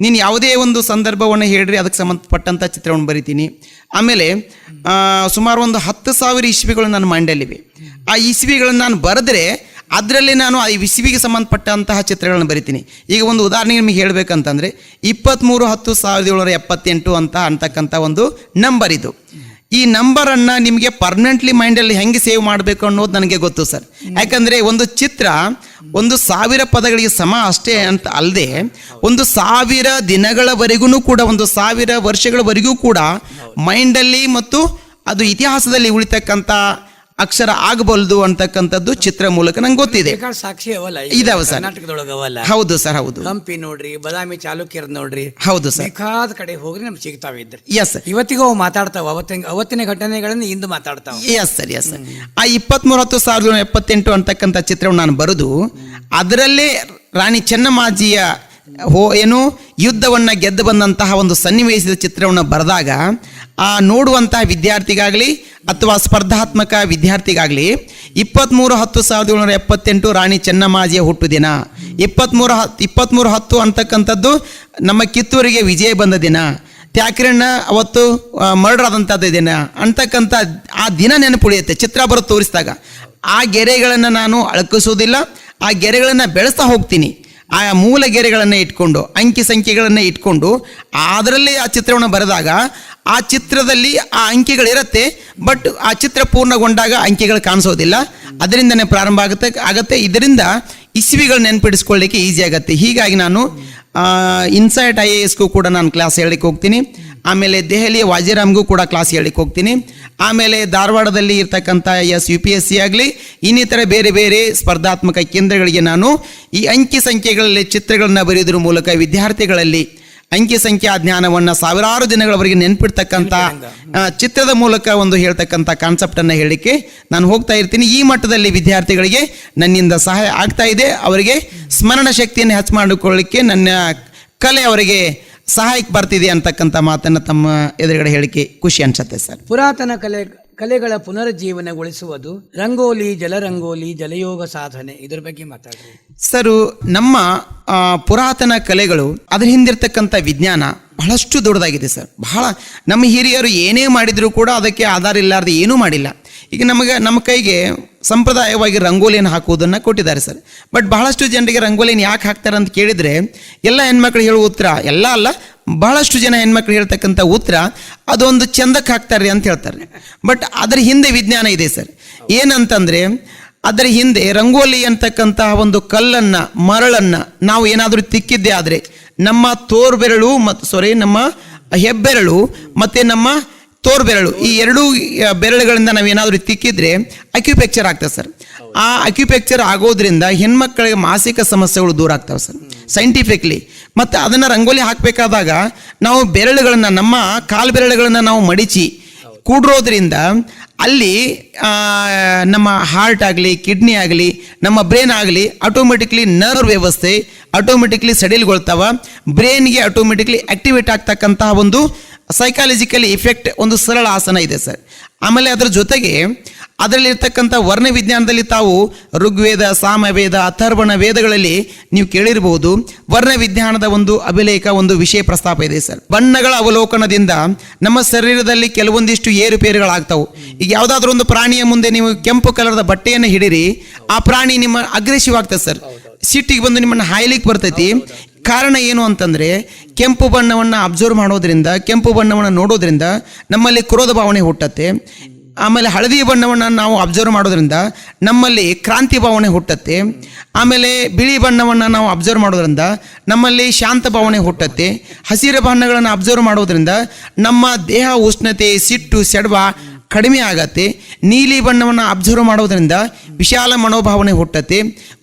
[SPEAKER 3] ನೀನು ಯಾವುದೇ ಒಂದು ಸಂದರ್ಭವನ್ನು ಹೇಳ್ರಿ ಅದಕ್ಕೆ ಸಂಬಂಧಪಟ್ಟಂಥ ಚಿತ್ರವನ್ನು ಬರಿತೀನಿ. ಆಮೇಲೆ ಸುಮಾರು ಒಂದು 10,000 ಇಸ್ವಿಗಳು ನನ್ನ ಮೈಂಡಲ್ಲಿವೆ. ಆ ಇಸ್ವಿಗಳನ್ನು ನಾನು ಬರೆದ್ರೆ ಅದರಲ್ಲಿ ನಾನು ಆ ಇಸ್ವಿಗೆ ಸಂಬಂಧಪಟ್ಟಂತಹ ಚಿತ್ರಗಳನ್ನು ಬರಿತೀನಿ. ಈಗ ಒಂದು ಉದಾಹರಣೆಗೆ ನಿಮಗೆ ಹೇಳಬೇಕಂತಂದರೆ 23/10/1778 ಅಂತಕ್ಕಂಥ ಒಂದು ನಂಬರ್ ಇದು. ಈ ನಂಬರನ್ನು ನಿಮಗೆ ಪರ್ಮನೆಂಟ್ಲಿ ಮೈಂಡಲ್ಲಿ ಹೆಂಗೆ ಸೇವ್ ಮಾಡಬೇಕು ಅನ್ನೋದು ನನಗೆ ಗೊತ್ತು ಸರ್. ಯಾಕಂದರೆ ಒಂದು ಚಿತ್ರ 1,000 ಪದಗಳಿಗೆ ಸಮ ಅಷ್ಟೇ ಅಂತ ಅಲ್ಲದೆ 1,000 ದಿನಗಳವರೆಗೂ ಕೂಡ 1,000 ವರ್ಷಗಳವರೆಗೂ ಕೂಡ ಮೈಂಡಲ್ಲಿ ಮತ್ತು ಅದು ಇತಿಹಾಸದಲ್ಲಿ ಉಳಿತಕ್ಕಂಥ ಅಕ್ಷರ ಆಗಬಲ್ದು ಅಂತಕ್ಕಂಥದ್ದು ಚಿತ್ರ ಮೂಲಕ ನಂಗೆ ಗೊತ್ತಿದೆ.
[SPEAKER 2] ಸಾಕ್ಷಿ ಅವಲ್ಲ
[SPEAKER 3] ಇದಾವೆ ಸರ್,
[SPEAKER 2] ಕರ್ನಾಟಕದೊಳಗವಲ್ಲ.
[SPEAKER 3] ಹೌದು ಸರ್, ಹೌದು.
[SPEAKER 2] ಹಂಪಿ ನೋಡ್ರಿ, ಬಾದಾಮಿ ಚಾಲುಕ್ಯರ್ ನೋಡ್ರಿ,
[SPEAKER 3] ಹೌದು ಸರ್,
[SPEAKER 2] ಬೇಕಾದ ಕಡೆ ಹೋಗ್ರಿ ನಮ್ಗೆ ಸಿಗ್ತಾವೆ ಇದ್ರಿ.
[SPEAKER 3] ಎಸ್ ಸರ್,
[SPEAKER 2] ಇವತ್ತಿಗೂ ಅವು ಮಾತಾಡ್ತಾವ, ಅವತ್ತಿನ ಘಟನೆಗಳನ್ನು ಇಂದು ಮಾತಾಡ್ತಾವ.
[SPEAKER 3] Yes sir, yes sir. ಆ 23/10/1778 ಅಂತಕ್ಕಂಥ ಚಿತ್ರವನ್ನು ನಾನು ಬರೆದು ಅದರಲ್ಲೇ ರಾಣಿ ಚೆನ್ನಮ್ಮಾಜಿಯ ಯುದ್ಧವನ್ನು ಗೆದ್ದು ಬಂದಂತಹ ಒಂದು ಸನ್ನಿವೇಶದ ಚಿತ್ರವನ್ನು ಬರೆದಾಗ ಆ ನೋಡುವಂತಹ ವಿದ್ಯಾರ್ಥಿಗಾಗಲಿ ಅಥವಾ ಸ್ಪರ್ಧಾತ್ಮಕ ವಿದ್ಯಾರ್ಥಿಗಾಗಲಿ 23/10/1778 ರಾಣಿ ಚೆನ್ನಮ್ಮಾಜಿಯ ಹುಟ್ಟುದಿನ, 23/10 ಅಂತಕ್ಕಂಥದ್ದು ನಮ್ಮ ಕಿತ್ತೂರಿಗೆ ವಿಜಯ ಬಂದ ದಿನ, ತ್ಯಾಕರಣ್ಣ ಅವತ್ತು ಮರ್ಡರ್ ಆದಂಥದ್ದು ದಿನ ಅಂತಕ್ಕಂಥ ಆ ದಿನ ನೆನಪುಳಿಯುತ್ತೆ ಚಿತ್ರ ಬರೋದು ತೋರಿಸಿದಾಗ. ಆ ಗೆರೆಗಳನ್ನು ನಾನು ಅಳಕಿಸೋದಿಲ್ಲ, ಆ ಗೆರೆಗಳನ್ನು ಬೆಳೆಸ್ತಾ ಹೋಗ್ತೀನಿ. ಆ ಮೂಲ ಗೆರೆಗಳನ್ನು ಇಟ್ಕೊಂಡು ಅಂಕಿ ಸಂಖ್ಯೆಗಳನ್ನು ಇಟ್ಕೊಂಡು ಅದರಲ್ಲಿ ಆ ಚಿತ್ರವನ್ನು ಬರೆದಾಗ ಆ ಚಿತ್ರದಲ್ಲಿ ಆ ಅಂಕಿಗಳಿರುತ್ತೆ, ಬಟ್ ಆ ಚಿತ್ರ ಪೂರ್ಣಗೊಂಡಾಗ ಅಂಕಿಗಳು ಕಾಣಿಸೋದಿಲ್ಲ. ಅದರಿಂದನೇ ಪ್ರಾರಂಭ ಆಗತ್ತೆ. ಇದರಿಂದ ಇಸ್ವಿಗಳು ನೆನಪಿಡಿಸ್ಕೊಳ್ಳಿಕ್ಕೆ ಈಸಿ ಆಗುತ್ತೆ. ಹೀಗಾಗಿ ನಾನು ಇನ್ಸೈಟ್ IASಗೂ ಕೂಡ ನಾನು ಕ್ಲಾಸ್ ಹೇಳಲಿಕ್ಕೆ ಹೋಗ್ತೀನಿ. ಆಮೇಲೆ ದೆಹಲಿಯ ವಾಜಿರಾಮ್ಗೂ ಕೂಡ ಕ್ಲಾಸ್ ಹೇಳಲಿಕ್ಕೆ ಹೋಗ್ತೀನಿ. ಆಮೇಲೆ ಧಾರವಾಡದಲ್ಲಿ ಇರ್ತಕ್ಕಂಥ UPSC ಆಗಲಿ ಇನ್ನಿತರ ಬೇರೆ ಬೇರೆ ಸ್ಪರ್ಧಾತ್ಮಕ ಕೇಂದ್ರಗಳಿಗೆ ನಾನು ಈ ಅಂಕಿ ಸಂಖ್ಯೆಗಳಲ್ಲಿ ಚಿತ್ರಗಳನ್ನು ಬರೆಯೋದ್ರ ಮೂಲಕ ವಿದ್ಯಾರ್ಥಿಗಳಲ್ಲಿ ಅಂಕಿ ಸಂಖ್ಯಾ ಜ್ಞಾನವನ್ನು ಸಾವಿರಾರು ದಿನಗಳವರೆಗೆ ನೆನಪಿಡ್ತಕ್ಕಂಥ ಚಿತ್ರದ ಮೂಲಕ ಒಂದು ಹೇಳ್ತಕ್ಕಂಥ ಕಾನ್ಸೆಪ್ಟನ್ನು ಹೇಳಲಿಕ್ಕೆ ನಾನು ಹೋಗ್ತಾ ಇರ್ತೀನಿ. ಈ ಮಟ್ಟದಲ್ಲಿ ವಿದ್ಯಾರ್ಥಿಗಳಿಗೆ ನನ್ನಿಂದ ಸಹಾಯ ಆಗ್ತಾ ಇದೆ. ಅವರಿಗೆ ಸ್ಮರಣ ಶಕ್ತಿಯನ್ನು ಹೆಚ್ಚು ಮಾಡಿಕೊಳ್ಳಿಕ್ಕೆ ನನ್ನ ಕಲೆ ಅವರಿಗೆ ಸಹಾಯಕ್ಕೆ ಬರ್ತಿದೆ ಅಂತಕ್ಕಂಥ ಮಾತನ್ನು ತಮ್ಮ ಎದುರುಗಡೆ ಹೇಳಿಕೆ ಖುಷಿ ಅನ್ಸುತ್ತೆ ಸರ್.
[SPEAKER 2] ಪುರಾತನ ಕಲೆಗಳ ಪುನರುಜ್ಜೀವನಗೊಳಿಸುವುದು ರಂಗೋಲಿ, ಜಲರಂಗೋಲಿ, ಜಲಯೋಗ ಸಾಧನೆ, ಇದ್ರ ಬಗ್ಗೆ ಮಾತಾಡ್ರಿ
[SPEAKER 3] ಸರ್. ನಮ್ಮ ಪುರಾತನ ಕಲೆಗಳು ಅದ್ರ ಹಿಂದಿರ್ತಕ್ಕಂಥ ವಿಜ್ಞಾನ ಬಹಳಷ್ಟು ದೊಡ್ಡದಾಗಿದೆ ಸರ್. ಬಹಳ ನಮ್ಮ ಹಿರಿಯರು ಏನೇ ಮಾಡಿದರೂ ಕೂಡ ಅದಕ್ಕೆ ಆಧಾರ ಇಲ್ಲಾರ್ದೆ ಏನೂ ಮಾಡಿಲ್ಲ. ಈಗ ನಮ್ಮ ಕೈಗೆ ಸಂಪ್ರದಾಯವಾಗಿ ರಂಗೋಲಿಯನ್ನು ಹಾಕುವುದನ್ನು ಕೊಟ್ಟಿದ್ದಾರೆ ಸರ್. ಬಟ್ ಬಹಳಷ್ಟು ಜನರಿಗೆ ರಂಗೋಲಿಯನ್ನು ಯಾಕೆ ಹಾಕ್ತಾರೆ ಅಂತ ಕೇಳಿದರೆ, ಎಲ್ಲ ಹೆಣ್ಮಕ್ಳು ಹೇಳುವ ಉತ್ತರ, ಎಲ್ಲ ಅಲ್ಲ, ಬಹಳಷ್ಟು ಜನ ಹೆಣ್ಮಕ್ಳು ಹೇಳ್ತಕ್ಕಂಥ ಉತ್ತರ, ಅದೊಂದು ಚಂದಕ್ಕೆ ಹಾಕ್ತಾರೆ ಅಂತ ಹೇಳ್ತಾರೆ. ಬಟ್ ಅದರ ಹಿಂದೆ ವಿಜ್ಞಾನ ಇದೆ ಸರ್. ಏನಂತಂದರೆ, ಅದರ ಹಿಂದೆ ರಂಗೋಲಿ ಅಂತಕ್ಕಂತಹ ಒಂದು ಕಲ್ಲನ್ನು, ಮರಳನ್ನು ನಾವು ಏನಾದರೂ ತಿಕ್ಕಿದ್ದೇ ಆದರೆ ನಮ್ಮ ತೋರ್ಬೆರಳು ನಮ್ಮ ಹೆಬ್ಬೆರಳು ಮತ್ತು ನಮ್ಮ ತೋರ್ಬೆರಳು, ಈ ಎರಡೂ ಬೆರಳುಗಳಿಂದ ನಾವೇನಾದರೂ ತಿಕ್ಕಿದ್ರೆ ಅಕ್ಯುಪೆಕ್ಚರ್ ಆಗ್ತದೆ ಸರ್. ಆ ಅಕ್ಯುಪೆಕ್ಚರ್ ಆಗೋದ್ರಿಂದ ಹೆಣ್ಮಕ್ಕಳಿಗೆ ಮಾಸಿಕ ಸಮಸ್ಯೆಗಳು ದೂರ ಆಗ್ತವೆ ಸರ್, ಸೈಂಟಿಫಿಕ್ಲಿ. ಮತ್ತು ಅದನ್ನು ರಂಗೋಲಿ ಹಾಕಬೇಕಾದಾಗ ನಾವು ಬೆರಳುಗಳನ್ನು, ನಮ್ಮ ಕಾಲು ಬೆರಳುಗಳನ್ನು ನಾವು ಮಡಿಚಿ ಕೂಡಿರೋದ್ರಿಂದ ಅಲ್ಲಿ ನಮ್ಮ ಹಾರ್ಟ್ ಆಗಲಿ, ಕಿಡ್ನಿ ಆಗಲಿ, ನಮ್ಮ ಬ್ರೈನ್ ಆಗಲಿ ಆಟೋಮೆಟಿಕ್ಲಿ ನರ್ವ್ ವ್ಯವಸ್ಥೆ ಆಟೋಮೆಟಿಕ್ಲಿ ಸಡಿಲ್ಗೊಳ್ತಾವ. ಬ್ರೈನ್ಗೆ ಆಟೋಮೆಟಿಕ್ಲಿ ಆಕ್ಟಿವೇಟ್ ಆಗ್ತಕ್ಕಂತಹ ಒಂದು ಸೈಕಾಲಜಿಕಲಿ ಇಫೆಕ್ಟ್, ಒಂದು ಸರಳ ಆಸನ ಇದೆ ಸರ್. ಆಮೇಲೆ ಅದರ ಜೊತೆಗೆ ಅದರಲ್ಲಿರ್ತಕ್ಕಂಥ ವರ್ಣ ವಿಜ್ಞಾನದಲ್ಲಿ ತಾವು ಋಗ್ವೇದ, ಸಾಮವೇದ, ಅಥರ್ವಣ ವೇದಗಳಲ್ಲಿ ನೀವು ಕೇಳಿರಬಹುದು, ವರ್ಣ ವಿಜ್ಞಾನದ ಒಂದು ಅಭಿಲೇಖ, ಒಂದು ವಿಷಯ ಪ್ರಸ್ತಾಪ ಇದೆ ಸರ್. ಬಣ್ಣಗಳ ಅವಲೋಕನದಿಂದ ನಮ್ಮ ಶರೀರದಲ್ಲಿ ಕೆಲವೊಂದಿಷ್ಟು ಏರುಪೇರುಗಳಾಗ್ತಾವೆ. ಈಗ ಯಾವುದಾದ್ರೂ ಒಂದು ಪ್ರಾಣಿಯ ಮುಂದೆ ನೀವು ಕೆಂಪು ಕಲರ್ದ ಬಟ್ಟೆಯನ್ನು ಹಿಡಿರಿ, ಆ ಪ್ರಾಣಿ ನಿಮ್ಮ ಅಗ್ರೆಸಿವ್ ಆಗ್ತದೆ ಸರ್, ಸಿಟ್ಟಿಗೆ ಬಂದು ನಿಮ್ಮನ್ನು ಹಾಯ್ಲಿಕ್ಕೆ ಬರ್ತೈತಿ. ಕಾರಣ ಏನು ಅಂತಂದರೆ, ಕೆಂಪು ಬಣ್ಣವನ್ನು ಅಬ್ಸರ್ವ್ ಮಾಡೋದ್ರಿಂದ, ಕೆಂಪು ಬಣ್ಣವನ್ನು ನೋಡೋದ್ರಿಂದ ನಮ್ಮಲ್ಲಿ ಕ್ರೋಧ ಭಾವನೆ ಹುಟ್ಟತ್ತೆ. ಆಮೇಲೆ ಹಳದಿ ಬಣ್ಣವನ್ನು ನಾವು ಅಬ್ಸರ್ವ್ ಮಾಡೋದ್ರಿಂದ ನಮ್ಮಲ್ಲಿ ಕ್ರಾಂತಿ ಭಾವನೆ ಹುಟ್ಟತ್ತೆ. ಆಮೇಲೆ ಬಿಳಿ ಬಣ್ಣವನ್ನು ನಾವು ಅಬ್ಸರ್ವ್ ಮಾಡೋದ್ರಿಂದ ನಮ್ಮಲ್ಲಿ ಶಾಂತ ಭಾವನೆ ಹುಟ್ಟತ್ತೆ. ಹಸಿರು ಬಣ್ಣಗಳನ್ನು ಅಬ್ಸರ್ವ್ ಮಾಡೋದ್ರಿಂದ ನಮ್ಮ ದೇಹ ಉಷ್ಣತೆ, ಸಿಟ್ಟು, ಸೆಡವ ಕಡಿಮೆ ಆಗತ್ತೆ. ನೀಲಿ ಬಣ್ಣವನ್ನು ಅಬ್ಸರ್ವ್ ಮಾಡೋದ್ರಿಂದ ವಿಶಾಲ ಮನೋಭಾವನೆ ಹುಟ್ಟತ್ತೆ.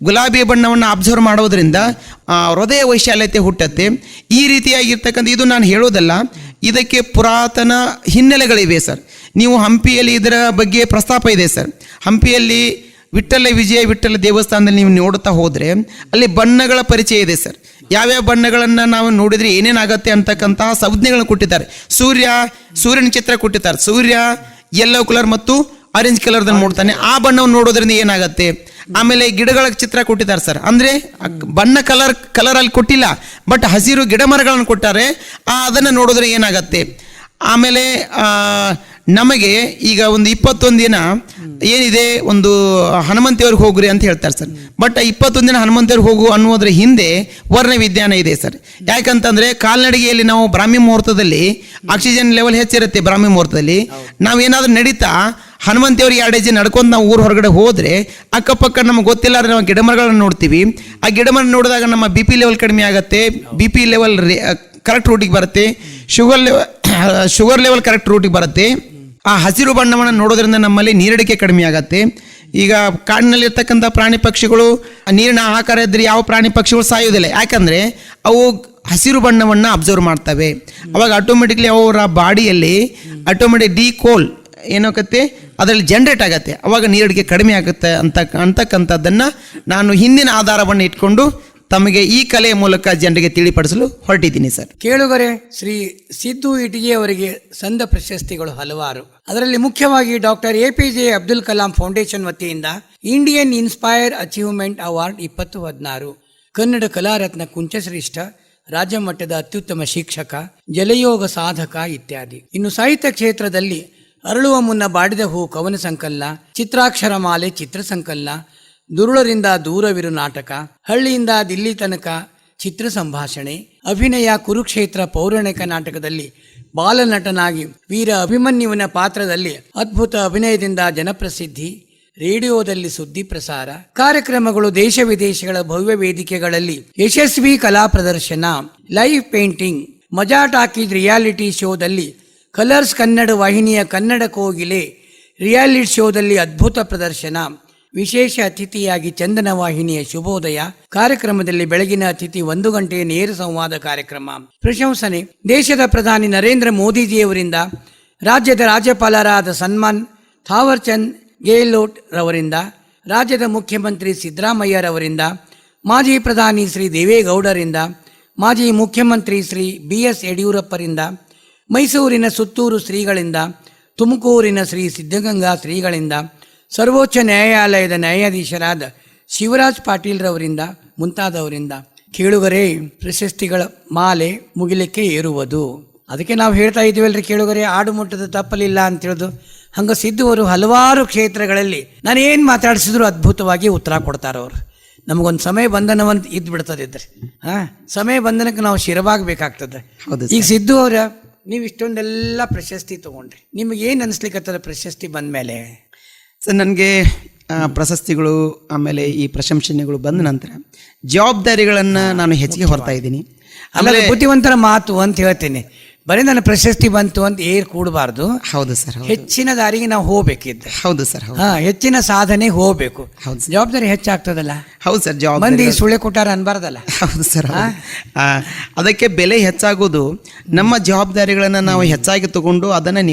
[SPEAKER 3] ಗುಲಾಬಿ ಬಣ್ಣವನ್ನು ಅಬ್ಸರ್ವ್ ಮಾಡೋದ್ರಿಂದ ಹೃದಯ ವೈಶಾಲ್ಯತೆ ಹುಟ್ಟತ್ತೆ. ಈ ರೀತಿಯಾಗಿರ್ತಕ್ಕಂಥ, ಇದು ನಾನು ಹೇಳೋದಲ್ಲ, ಇದಕ್ಕೆ ಪುರಾತನ ಹಿನ್ನೆಲೆಗಳಿವೆ ಸರ್. ನೀವು ಹಂಪಿಯಲ್ಲಿ ಇದರ ಬಗ್ಗೆ ಪ್ರಸ್ತಾಪ ಇದೆ ಸರ್. ಹಂಪಿಯಲ್ಲಿ ವಿಠ್ಠಲ ದೇವಸ್ಥಾನದಲ್ಲಿ ನೀವು ನೋಡುತ್ತಾ ಹೋದರೆ ಅಲ್ಲಿ ಬಣ್ಣಗಳ ಪರಿಚಯ ಇದೆ ಸರ್. ಯಾವ್ಯಾವ ಬಣ್ಣಗಳನ್ನು ನಾವು ನೋಡಿದರೆ ಏನೇನಾಗತ್ತೆ ಅಂತಕ್ಕಂತಹ ಸಂಜ್ಞೆಗಳನ್ನು ಕೊಟ್ಟಿದ್ದಾರೆ. ಸೂರ್ಯನ ಚಿತ್ರ ಕೊಟ್ಟಿದ್ದಾರೆ. ಸೂರ್ಯ ಯೆಲ್ಲೋ ಕಲರ್ ಮತ್ತು ಆರೆಂಜ್ ಕಲರ್ದಲ್ಲಿ ನೋಡ್ತಾನೆ, ಆ ಬಣ್ಣವನ್ನು ನೋಡೋದ್ರಿಂದ ಏನಾಗುತ್ತೆ. ಆಮೇಲೆ ಗಿಡಗಳ ಚಿತ್ರ ಕೊಟ್ಟಿದ್ದಾರೆ ಸರ್. ಅಂದರೆ ಬಣ್ಣ ಕಲರಲ್ಲಿ ಕೊಟ್ಟಿಲ್ಲ, ಬಟ್ ಹಸಿರು ಗಿಡ ಮರಗಳನ್ನು ಕೊಟ್ಟಾರೆ, ಅದನ್ನು ನೋಡಿದ್ರೆ ಏನಾಗತ್ತೆ. ಆಮೇಲೆ ನಮಗೆ ಈಗ ಒಂದು 21 ದಿನ ಏನಿದೆ, ಒಂದು ಹನುಮಂತಿಯವ್ರಿಗೆ ಹೋಗ್ರಿ ಅಂತ ಹೇಳ್ತಾರೆ ಸರ್. ಬಟ್ 21 ದಿನ ಹನುಮಂತಿಯವ್ರಿಗೆ ಹೋಗು ಅನ್ನೋದ್ರ ಹಿಂದೆ ವರ್ಣ ವಿಜ್ಞಾನ ಇದೆ ಸರ್. ಯಾಕಂತಂದರೆ ಕಾಲ್ನಡಿಗೆಯಲ್ಲಿ ನಾವು ಬ್ರಾಹ್ಮಿ ಮುಹೂರ್ತದಲ್ಲಿ ಆಕ್ಸಿಜನ್ ಲೆವೆಲ್ ಹೆಚ್ಚಿರುತ್ತೆ. ಬ್ರಾಹ್ಮಿ ಮುಹೂರ್ತದಲ್ಲಿ ನಾವೇನಾದ್ರೂ ನಡೀತಾ ಹನುಮಂತಿಯವ್ರಿಗೆ 2 ಹೆಜ್ಜೆ ನಡ್ಕೊಂಡು ನಾವು ಊರು ಹೊರಗಡೆ ಹೋದರೆ ಅಕ್ಕಪಕ್ಕ ನಮಗೆ ಗೊತ್ತಿಲ್ಲ, ನಾವು ಗಿಡಮರಗಳನ್ನು ನೋಡ್ತೀವಿ. ಆ ಗಿಡಮರ ನೋಡಿದಾಗ ನಮ್ಮ BP ಲೆವೆಲ್ ಕಡಿಮೆ ಆಗುತ್ತೆ. BP ಲೆವೆಲ್ ಕರೆಕ್ಟ್ ರೂಟಿಗೆ ಬರುತ್ತೆ. ಶುಗರ್ ಲೆವೆಲ್ ಕರೆಕ್ಟ್ ರೂಟಿಗೆ ಬರುತ್ತೆ. ಆ ಹಸಿರು ಬಣ್ಣವನ್ನು ನೋಡೋದ್ರಿಂದ ನಮ್ಮಲ್ಲಿ ನೀರಿಡಿಕೆ ಕಡಿಮೆ ಆಗುತ್ತೆ. ಈಗ ಕಾಡಿನಲ್ಲಿರ್ತಕ್ಕಂಥ ಪ್ರಾಣಿ ಪಕ್ಷಿಗಳು ನೀರಿನ ಆಹಾರ ಇದ್ದರೆ ಯಾವ ಪ್ರಾಣಿ ಪಕ್ಷಿಗಳು ಸಾಯೋದಿಲ್ಲ. ಯಾಕಂದರೆ ಅವು ಹಸಿರು ಬಣ್ಣವನ್ನು ಅಬ್ಸರ್ವ್ ಮಾಡ್ತವೆ. ಅವಾಗ ಆಟೋಮೆಟಿಕ್ಲಿ ಅವರ ಬಾಡಿಯಲ್ಲಿ ಡಿಕೋಲ್ ಏನಾಗುತ್ತೆ, ಅದರಲ್ಲಿ ಜನ್ರೇಟ್ ಆಗುತ್ತೆ. ಅವಾಗ ನೀರಿಡಿಕೆ ಕಡಿಮೆ ಆಗುತ್ತೆ ಅಂತಕ್ಕಂಥದ್ದನ್ನು ನಾನು ಹಿಂದಿನ ಆಧಾರವನ್ನು ಇಟ್ಕೊಂಡು ತಮಗೆ ಈ ಕಲೆಯ ಮೂಲಕ ಜನರಿಗೆ ತಿಳಿಪಡಿಸಲು ಹೊರಟಿದ್ದೀನಿ ಸರ್.
[SPEAKER 2] ಕೇಳುಗರೆ, ಶ್ರೀ ಸಿದ್ದು ಇಟಿಗೆ ಅವರಿಗೆ ಸಂದ ಪ್ರಶಸ್ತಿಗಳು ಹಲವಾರು. ಅದರಲ್ಲಿ ಮುಖ್ಯವಾಗಿ doctor APJ Abdul Kalam foundation ವತಿಯಿಂದ Indian inspire achievement award 2016, Kannada Kalaratna Kunchashreshtha, ರಾಜ್ಯ ಮಟ್ಟದ ಅತ್ಯುತ್ತಮ ಶಿಕ್ಷಕ, ಜಲಯೋಗ ಸಾಧಕ ಇತ್ಯಾದಿ. ಇನ್ನು ಸಾಹಿತ್ಯ ಕ್ಷೇತ್ರದಲ್ಲಿ ಅರಳುವ ಮುನ್ನ ಬಾಡಿದ ಹೂ ಕವನ ಸಂಕಲನ, ಚಿತ್ರಾಕ್ಷರ ಮಾಲೆ ಚಿತ್ರ ಸಂಕಲನ, ದುರುಳರಿಂದ ದೂರವಿರು ನಾಟಕ, ಹಳ್ಳಿಯಿಂದ ದಿಲ್ಲಿ ತನಕ ಚಿತ್ರ ಸಂಭಾಷಣೆ, ಅಭಿನಯ, ಕುರುಕ್ಷೇತ್ರ ಪೌರಾಣಿಕ ನಾಟಕದಲ್ಲಿ ಬಾಲನಟನಾಗಿ ವೀರ ಅಭಿಮನ್ಯುವಿನ ಪಾತ್ರದಲ್ಲಿ ಅದ್ಭುತ ಅಭಿನಯದಿಂದ ಜನಪ್ರಸಿದ್ಧಿ, ರೇಡಿಯೋದಲ್ಲಿ ಸುದ್ದಿ ಪ್ರಸಾರ, ಕಾರ್ಯಕ್ರಮಗಳು ದೇಶ ವಿದೇಶಗಳ ಭವ್ಯ ವೇದಿಕೆಗಳಲ್ಲಿ ಯಶಸ್ವಿ ಕಲಾ ಪ್ರದರ್ಶನ, ಲೈವ್ ಪೇಂಟಿಂಗ್, ಮಜಾ ಟಾಕೀಸ್ ರಿಯಾಲಿಟಿ ಶೋದಲ್ಲಿ, ಕಲರ್ಸ್ ಕನ್ನಡ ವಾಹಿನಿಯ ಕನ್ನಡ ಕೋಗಿಲೆ ರಿಯಾಲಿಟಿ ಶೋದಲ್ಲಿ ಅದ್ಭುತ ಪ್ರದರ್ಶನ, ವಿಶೇಷ ಅತಿಥಿಯಾಗಿ ಚಂದನ ವಾಹಿನಿಯ ಶುಭೋದಯ ಕಾರ್ಯಕ್ರಮದಲ್ಲಿ ಬೆಳಗಿನ ಅತಿಥಿ 1 ಗಂಟೆಯ ನೇರ ಸಂವಾದ ಕಾರ್ಯಕ್ರಮ, ಪ್ರಶಂಸನೆ ದೇಶದ ಪ್ರಧಾನಿ ನರೇಂದ್ರ ಮೋದಿಜಿಯವರಿಂದ, ರಾಜ್ಯದ ರಾಜ್ಯಪಾಲರಾದ ಸನ್ಮಾನ್ ಥಾವರ್ ಚಂದ್ ಗೆಹ್ಲೋಟ್ ರವರಿಂದ, ರಾಜ್ಯದ ಮುಖ್ಯಮಂತ್ರಿ ಸಿದ್ದರಾಮಯ್ಯರವರಿಂದ, ಮಾಜಿ ಪ್ರಧಾನಿ ಶ್ರೀ ದೇವೇಗೌಡರಿಂದ, ಮಾಜಿ ಮುಖ್ಯಮಂತ್ರಿ ಶ್ರೀ BS ಯಡಿಯೂರಪ್ಪರಿಂದ, ಮೈಸೂರಿನ ಸುತ್ತೂರು ಶ್ರೀಗಳಿಂದ, ತುಮಕೂರಿನ ಶ್ರೀ ಸಿದ್ಧಗಂಗಾ ಶ್ರೀಗಳಿಂದ, ಸರ್ವೋಚ್ಚ ನ್ಯಾಯಾಲಯದ ನ್ಯಾಯಾಧೀಶರಾದ ಶಿವರಾಜ್ ಪಾಟೀಲ್ರವರಿಂದ ಮುಂತಾದವರಿಂದ. ಕೇಳುಗರೆ, ಪ್ರಶಸ್ತಿಗಳ ಮಾಲೆ ಮುಗಿಲಿಕ್ಕೆ ಏರುವುದು. ಅದಕ್ಕೆ ನಾವು ಹೇಳ್ತಾ ಇದ್ದೀವಲ್ರಿ ಕೇಳುಗರೆ, ಆಡು ಮುಟ್ಟದ ತಪ್ಪಲಿಲ್ಲ ಅಂತ ತಿಳಿದು ಹಂಗೆ ಸಿದ್ದು ಅವರು ಹಲವಾರು ಕ್ಷೇತ್ರಗಳಲ್ಲಿ ನಾನು ಏನು ಮಾತಾಡಿಸಿದ್ರು ಅದ್ಭುತವಾಗಿ ಉತ್ತರ ಕೊಡ್ತಾರೆ ಅವರು. ನಮಗೊಂದು ಸಮಯ ಬಂಧನವಂತ ಇದ್ದು ಬಿಡ್ತದೆ ಇದ್ರೆ ಸಮಯ ಬಂಧನಕ್ಕೆ ನಾವು ಶಿರವಾಗಬೇಕಾಗ್ತದೆ.
[SPEAKER 3] ಹೌದು
[SPEAKER 2] ಈಗ ಸಿದ್ದು ಅವರ ನೀವು ಇಷ್ಟೊಂದೆಲ್ಲ ಪ್ರಶಸ್ತಿ ತೊಗೊಂಡ್ರಿ, ನಿಮಗೆ ಏನು ಅನಿಸ್ಲಿಕ್ಕತ್ತದ ಪ್ರಶಸ್ತಿ ಬಂದ ಮೇಲೆ?
[SPEAKER 3] ಸರ್, ನನಗೆ ಪ್ರಶಸ್ತಿಗಳು ಆಮೇಲೆ ಈ ಪ್ರಶಂಸನೆಗಳು ಬಂದ ನಂತರ ಜವಾಬ್ದಾರಿಗಳನ್ನು ನಾನು ಹೆಚ್ಚಿಗೆ ಹೊರ್ತಾ ಇದ್ದೀನಿ.
[SPEAKER 2] ಆಮೇಲೆ ಬುದ್ಧಿವಂತರ ಮಾತು ಅಂತ ಹೇಳ್ತೀನಿ, ಬರೀ ನನ್ನ ಪ್ರಶಸ್ತಿ ಬಂತು ಅಂತ ಏರ್ ಕೂಡಬಾರ್ದು.
[SPEAKER 3] ಹೌದು ಸರ್,
[SPEAKER 2] ಹೆಚ್ಚಿನ ದಾರಿಗೆ ನಾವು ಹೋಗ್ಬೇಕಿದ್ದ.
[SPEAKER 3] ಹೌದು ಸರ್,
[SPEAKER 2] ಹೆಚ್ಚಿನ ಸಾಧನೆ ಹೋಗ್ಬೇಕು.
[SPEAKER 3] ಹೌದು,
[SPEAKER 2] ಜವಾಬ್ದಾರಿ ಹೆಚ್ಚಾಗ್ತದಲ್ಲ.
[SPEAKER 3] ಹೌದು ಸರ್,
[SPEAKER 2] ಮಂದಿ ಸುಳೆ ಕೊಟ್ಟಾರ ಅನ್ಬಾರ್ದಲ್ಲ.
[SPEAKER 3] ಹೌದು ಸರ್, ಅದಕ್ಕೆ ಬೆಲೆ ಹೆಚ್ಚಾಗೋದು ನಮ್ಮ ಜವಾಬ್ದಾರಿಗಳನ್ನು ನಾವು ಹೆಚ್ಚಾಗಿ ತಗೊಂಡು ಅದನ್ನು